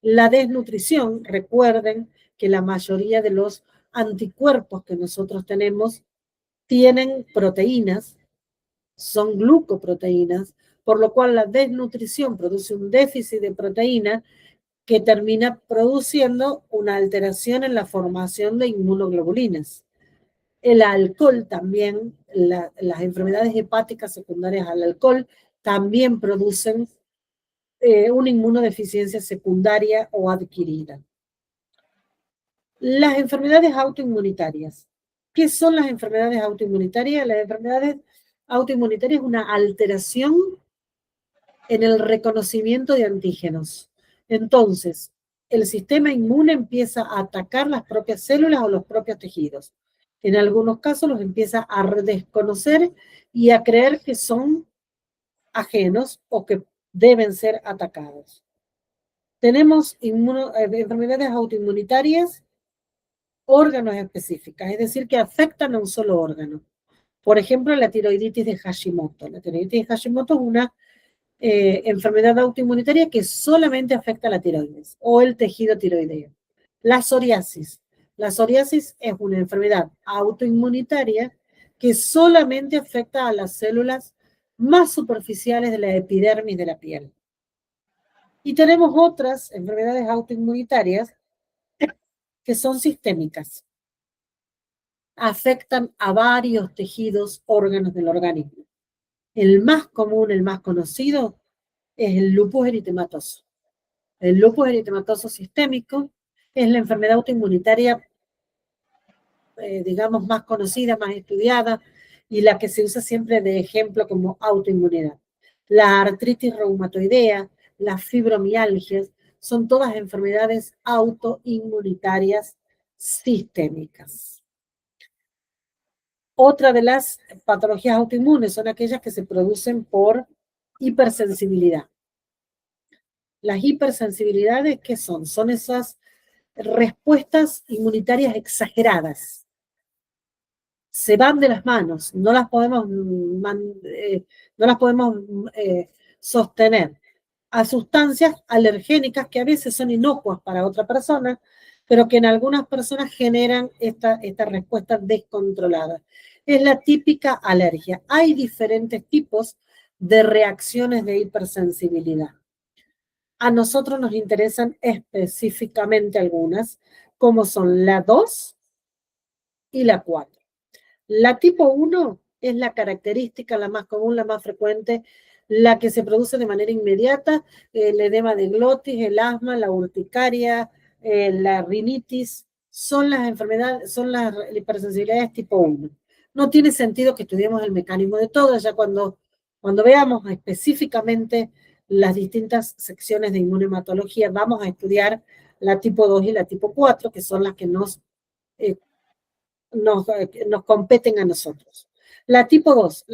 La desnutrición, recuerden que la mayoría de los anticuerpos que nosotros tenemos tienen proteínas, son glucoproteínas, por lo cual la desnutrición produce un déficit de proteína que termina produciendo una alteración en la formación de inmunoglobulinas. El alcohol también, las enfermedades hepáticas secundarias al alcohol también producen una inmunodeficiencia secundaria o adquirida. Las enfermedades autoinmunitarias. ¿Qué son las enfermedades autoinmunitarias? Las enfermedades autoinmunitarias es una alteración en el reconocimiento de antígenos. Entonces, el sistema inmune empieza a atacar las propias células o los propios tejidos. En algunos casos los empieza a desconocer y a creer que son ajenos o que deben ser atacados. Tenemos enfermedades autoinmunitarias, órganos específicas, es decir, que afectan a un solo órgano. Por ejemplo, la tiroiditis de Hashimoto. La tiroiditis de Hashimoto es una enfermedad autoinmunitaria que solamente afecta a la tiroides o el tejido tiroideo. La psoriasis. La psoriasis es una enfermedad autoinmunitaria que solamente afecta a las células más superficiales de la epidermis de la piel. Y tenemos otras enfermedades autoinmunitarias que son sistémicas. Afectan a varios tejidos, órganos del organismo. El más común, el más conocido, es el lupus eritematoso. El lupus eritematoso sistémico es la enfermedad autoinmunitaria, digamos, más conocida, más estudiada y la que se usa siempre de ejemplo como autoinmunidad. La artritis reumatoidea, las fibromialgias, son todas enfermedades autoinmunitarias sistémicas. Otra de las patologías autoinmunes son aquellas que se producen por hipersensibilidad. Las hipersensibilidades, ¿qué son? Son esas respuestas inmunitarias exageradas. Se van de las manos, no las podemos sostener a sustancias alergénicas que a veces son inocuas para otra persona, pero que en algunas personas generan esta respuesta descontrolada. Es la típica alergia. Hay diferentes tipos de reacciones de hipersensibilidad. A nosotros nos interesan específicamente algunas, como son la 2 y la 4. La tipo 1 es la característica, la más común, la más frecuente La que se produce de manera inmediata, el edema de glotis, el asma, la urticaria, la rinitis, son las enfermedades, son las hipersensibilidades tipo 1. No tiene sentido que estudiemos el mecanismo de todo, ya cuando veamos específicamente las distintas secciones de inmunohematología, vamos a estudiar la tipo 2 y la tipo 4, que son las que nos competen a nosotros. La tipo 2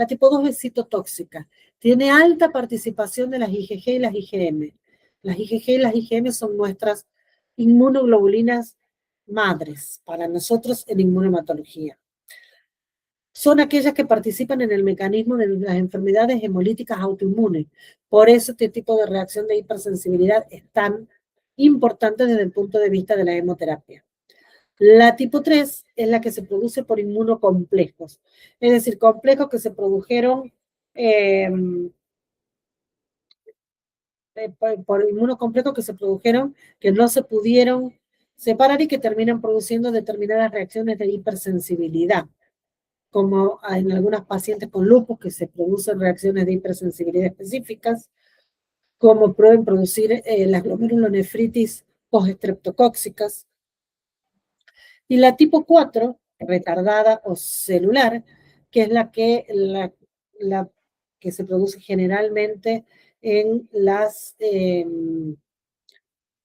es citotóxica. Tiene alta participación de las IgG y las IgM. Las IgG y las IgM son nuestras inmunoglobulinas madres para nosotros en inmunohematología. Son aquellas que participan en el mecanismo de las enfermedades hemolíticas autoinmunes. Por eso este tipo de reacción de hipersensibilidad es tan importante desde el punto de vista de la hemoterapia. La tipo 3 es la que se produce por inmunocomplejos, es decir, complejos que se produjeron por inmunocomplejos que no se pudieron separar y que terminan produciendo determinadas reacciones de hipersensibilidad, como en algunas pacientes con lupus que se producen reacciones de hipersensibilidad específicas, como pueden producir las glomerulonefritis postestreptocóxicas. Y la tipo 4, retardada o celular, que es la que se produce generalmente en las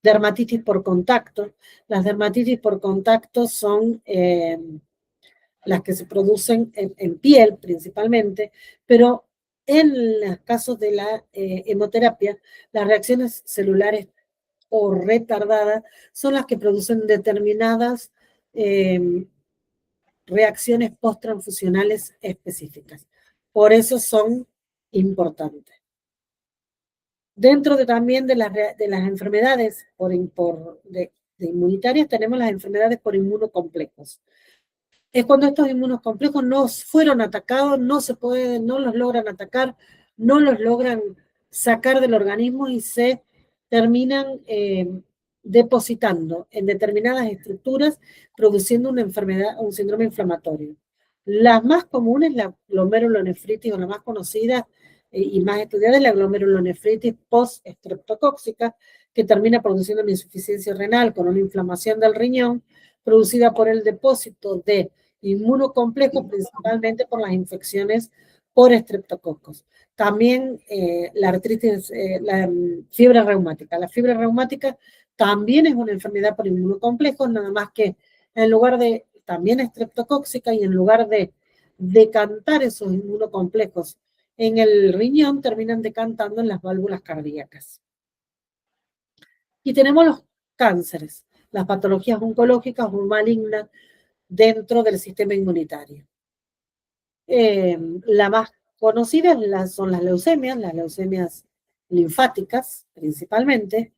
dermatitis por contacto. Las dermatitis por contacto son las que se producen en piel principalmente, pero en los casos de la hemoterapia, las reacciones celulares o retardadas son las que producen determinadas reacciones post-transfusionales específicas. Por eso son importantes. Dentro también de las enfermedades de inmunitarias tenemos las enfermedades por inmunocomplejos. Es cuando estos inmunocomplejos no fueron atacados, no los logran atacar, no los logran sacar del organismo y se terminan depositando en determinadas estructuras, produciendo una enfermedad, un síndrome inflamatorio. Las más comunes, la glomerulonefritis, o la más conocida y más estudiada, es la glomerulonefritis post-estreptocóxica, que termina produciendo una insuficiencia renal con una inflamación del riñón, producida por el depósito de inmunocomplejos, principalmente por las infecciones por estreptococos. También la artritis, la fiebre reumática. La fiebre reumática también es una enfermedad por inmunocomplejos, nada más que en lugar de, también estreptocóxica, y en lugar de decantar esos inmunocomplejos en el riñón, terminan decantando en las válvulas cardíacas. Y tenemos los cánceres, las patologías oncológicas o malignas dentro del sistema inmunitario. La más conocida son las leucemias linfáticas principalmente,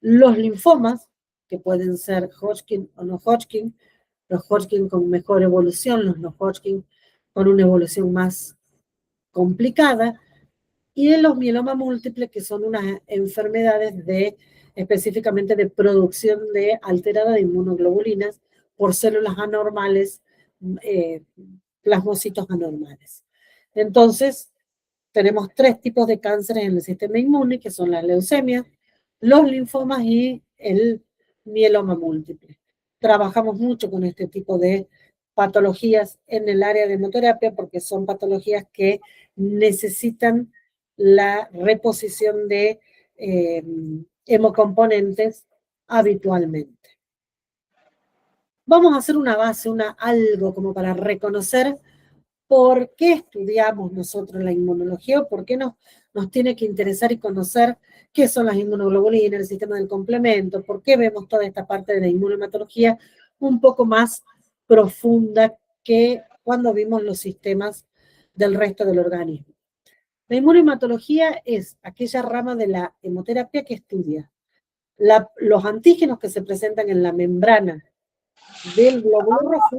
los linfomas, que pueden ser Hodgkin o no Hodgkin, los Hodgkin con mejor evolución, los no Hodgkin con una evolución más complicada, y de los mielomas múltiples, que son unas enfermedades específicamente de producción alterada de inmunoglobulinas por células anormales, plasmocitos anormales. Entonces, tenemos 3 tipos de cánceres en el sistema inmune, que son las leucemias, los linfomas y el mieloma múltiple. Trabajamos mucho con este tipo de patologías en el área de hemoterapia porque son patologías que necesitan la reposición de hemocomponentes habitualmente. Vamos a hacer una base, algo como para reconocer por qué estudiamos nosotros la inmunología o por qué nos tiene que interesar y conocer qué son las inmunoglobulinas, el sistema del complemento, por qué vemos toda esta parte de la inmunohematología un poco más profunda que cuando vimos los sistemas del resto del organismo. La inmunohematología es aquella rama de la hemoterapia que estudia los antígenos que se presentan en la membrana del glóbulo rojo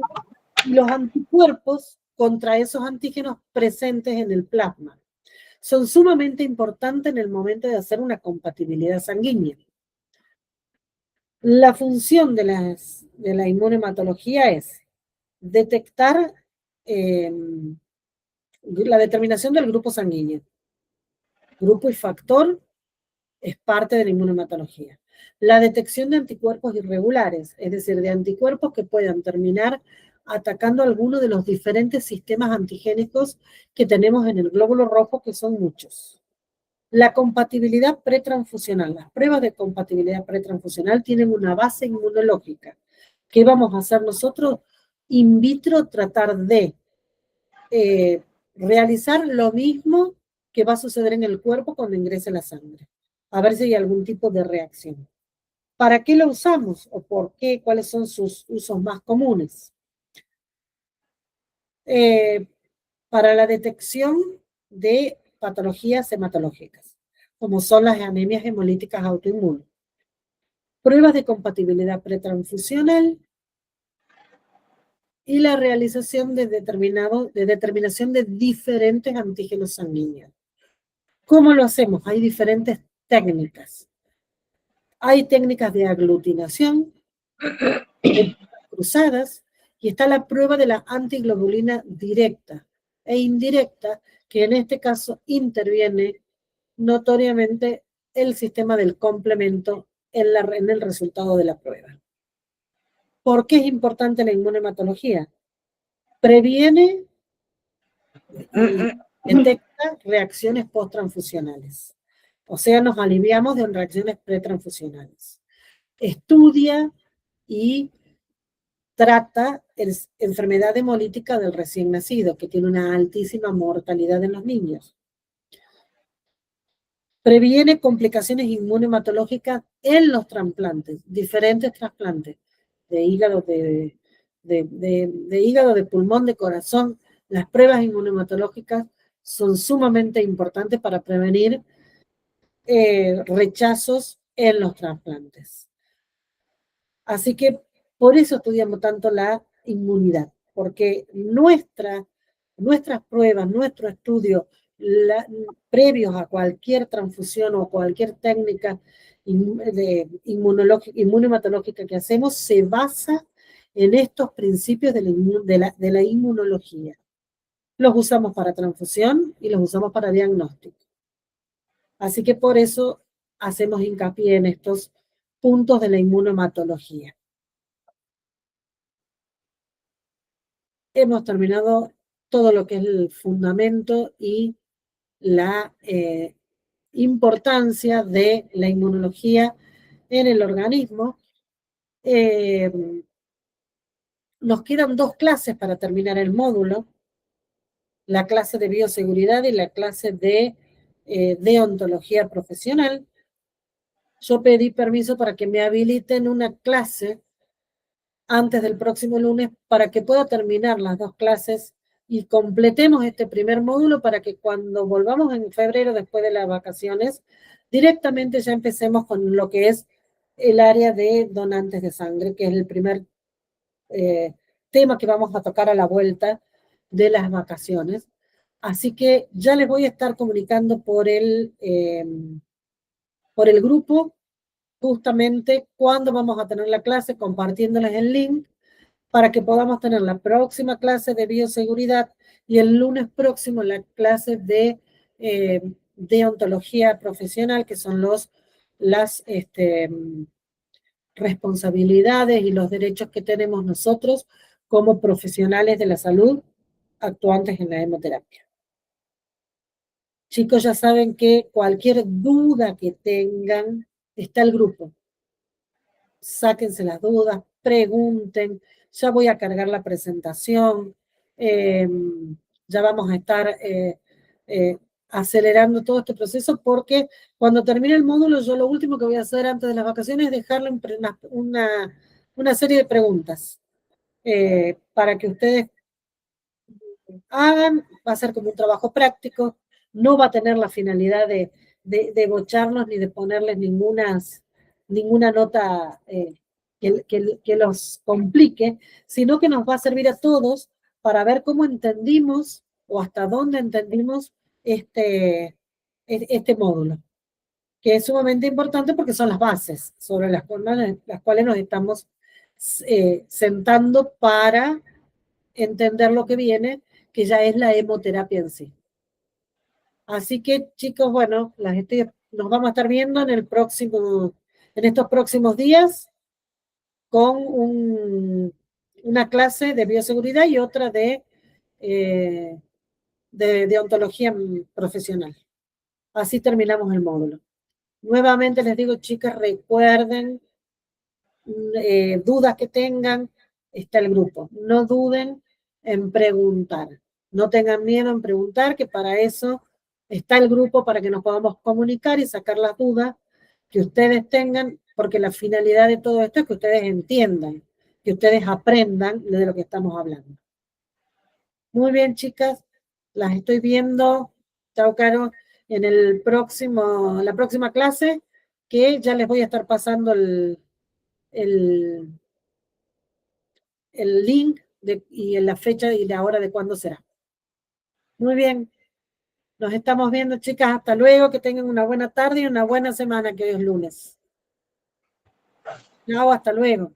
y los anticuerpos contra esos antígenos presentes en el plasma. Son sumamente importantes en el momento de hacer una compatibilidad sanguínea. La función de la inmunohematología es detectar la determinación del grupo sanguíneo, grupo y factor es parte de la inmunohematología. La detección de anticuerpos irregulares, es decir, de anticuerpos que puedan terminar atacando alguno de los diferentes sistemas antigénicos que tenemos en el glóbulo rojo, que son muchos. La compatibilidad pretransfusional. Las pruebas de compatibilidad pretransfusional tienen una base inmunológica. ¿Qué vamos a hacer nosotros? In vitro, tratar de realizar lo mismo que va a suceder en el cuerpo cuando ingrese la sangre. A ver si hay algún tipo de reacción. ¿Para qué lo usamos? ¿O por qué? ¿Cuáles son sus usos más comunes? Para la detección de patologías hematológicas, como son las anemias hemolíticas autoinmunes. Pruebas de compatibilidad pretransfusional y la realización de determinación de diferentes antígenos sanguíneos. ¿Cómo lo hacemos? Hay diferentes técnicas. Hay técnicas de aglutinación, de cruzadas, y está la prueba de la antiglobulina directa e indirecta, que en este caso interviene notoriamente el sistema del complemento en el resultado de la prueba. ¿Por qué es importante la inmunohematología? Previene y detecta reacciones posttransfusionales. O sea, nos aliviamos de reacciones pretransfusionales. Estudia y trata enfermedad hemolítica del recién nacido, que tiene una altísima mortalidad en los niños. Previene complicaciones inmunohematológicas en los trasplantes, diferentes trasplantes, de hígado, de hígado, de pulmón, de corazón. Las pruebas inmunohematológicas son sumamente importantes para prevenir rechazos en los trasplantes. Así que por eso estudiamos tanto la inmunidad, porque nuestras pruebas, nuestro estudio previos a cualquier transfusión o cualquier técnica inmunohematológica que hacemos se basa en estos principios de la inmunología. Los usamos para transfusión y los usamos para diagnóstico. Así que por eso hacemos hincapié en estos puntos de la inmunohematología. Hemos terminado todo lo que es el fundamento y la importancia de la inmunología en el organismo. Nos quedan 2 clases para terminar el módulo, la clase de bioseguridad y la clase de deontología profesional. Yo pedí permiso para que me habiliten una clase antes del próximo lunes para que pueda terminar las 2 clases y completemos este primer módulo para que cuando volvamos en febrero, después de las vacaciones, directamente ya empecemos con lo que es el área de donantes de sangre, que es el primer tema que vamos a tocar a la vuelta de las vacaciones. Así que ya les voy a estar comunicando por el grupo justamente cuándo vamos a tener la clase, compartiéndoles el link para que podamos tener la próxima clase de bioseguridad y el lunes próximo la clase de deontología profesional, que son las responsabilidades y los derechos que tenemos nosotros como profesionales de la salud actuantes en la hemoterapia. Chicos, ya saben que cualquier duda que tengan, está el grupo. Sáquense las dudas, pregunten. Ya voy a cargar la presentación. Ya vamos a estar acelerando todo este proceso porque cuando termine el módulo, yo lo último que voy a hacer antes de las vacaciones es dejarle una serie de preguntas para que ustedes hagan. Va a ser como un trabajo práctico, no va a tener la finalidad de bocharnos ni de ponerles ninguna nota que los complique, sino que nos va a servir a todos para ver cómo entendimos o hasta dónde entendimos este módulo, que es sumamente importante porque son las bases sobre las cuales nos estamos sentando para entender lo que viene, que ya es la hemoterapia en sí. Así que, chicos, bueno, nos vamos a estar viendo en estos próximos días con una clase de bioseguridad y otra de ontología profesional. Así terminamos el módulo. Nuevamente les digo, chicas, recuerden, dudas que tengan, está el grupo. No duden en preguntar. No tengan miedo en preguntar, que para eso está el grupo, para que nos podamos comunicar y sacar las dudas que ustedes tengan, porque la finalidad de todo esto es que ustedes entiendan, que ustedes aprendan de lo que estamos hablando. Muy bien, chicas, las estoy viendo. Chao, Caro, en la próxima clase, que ya les voy a estar pasando el link y en la fecha y la hora de cuándo será. Muy bien, nos estamos viendo, chicas. Hasta luego, que tengan una buena tarde y una buena semana, que hoy es lunes. Chao, hasta luego.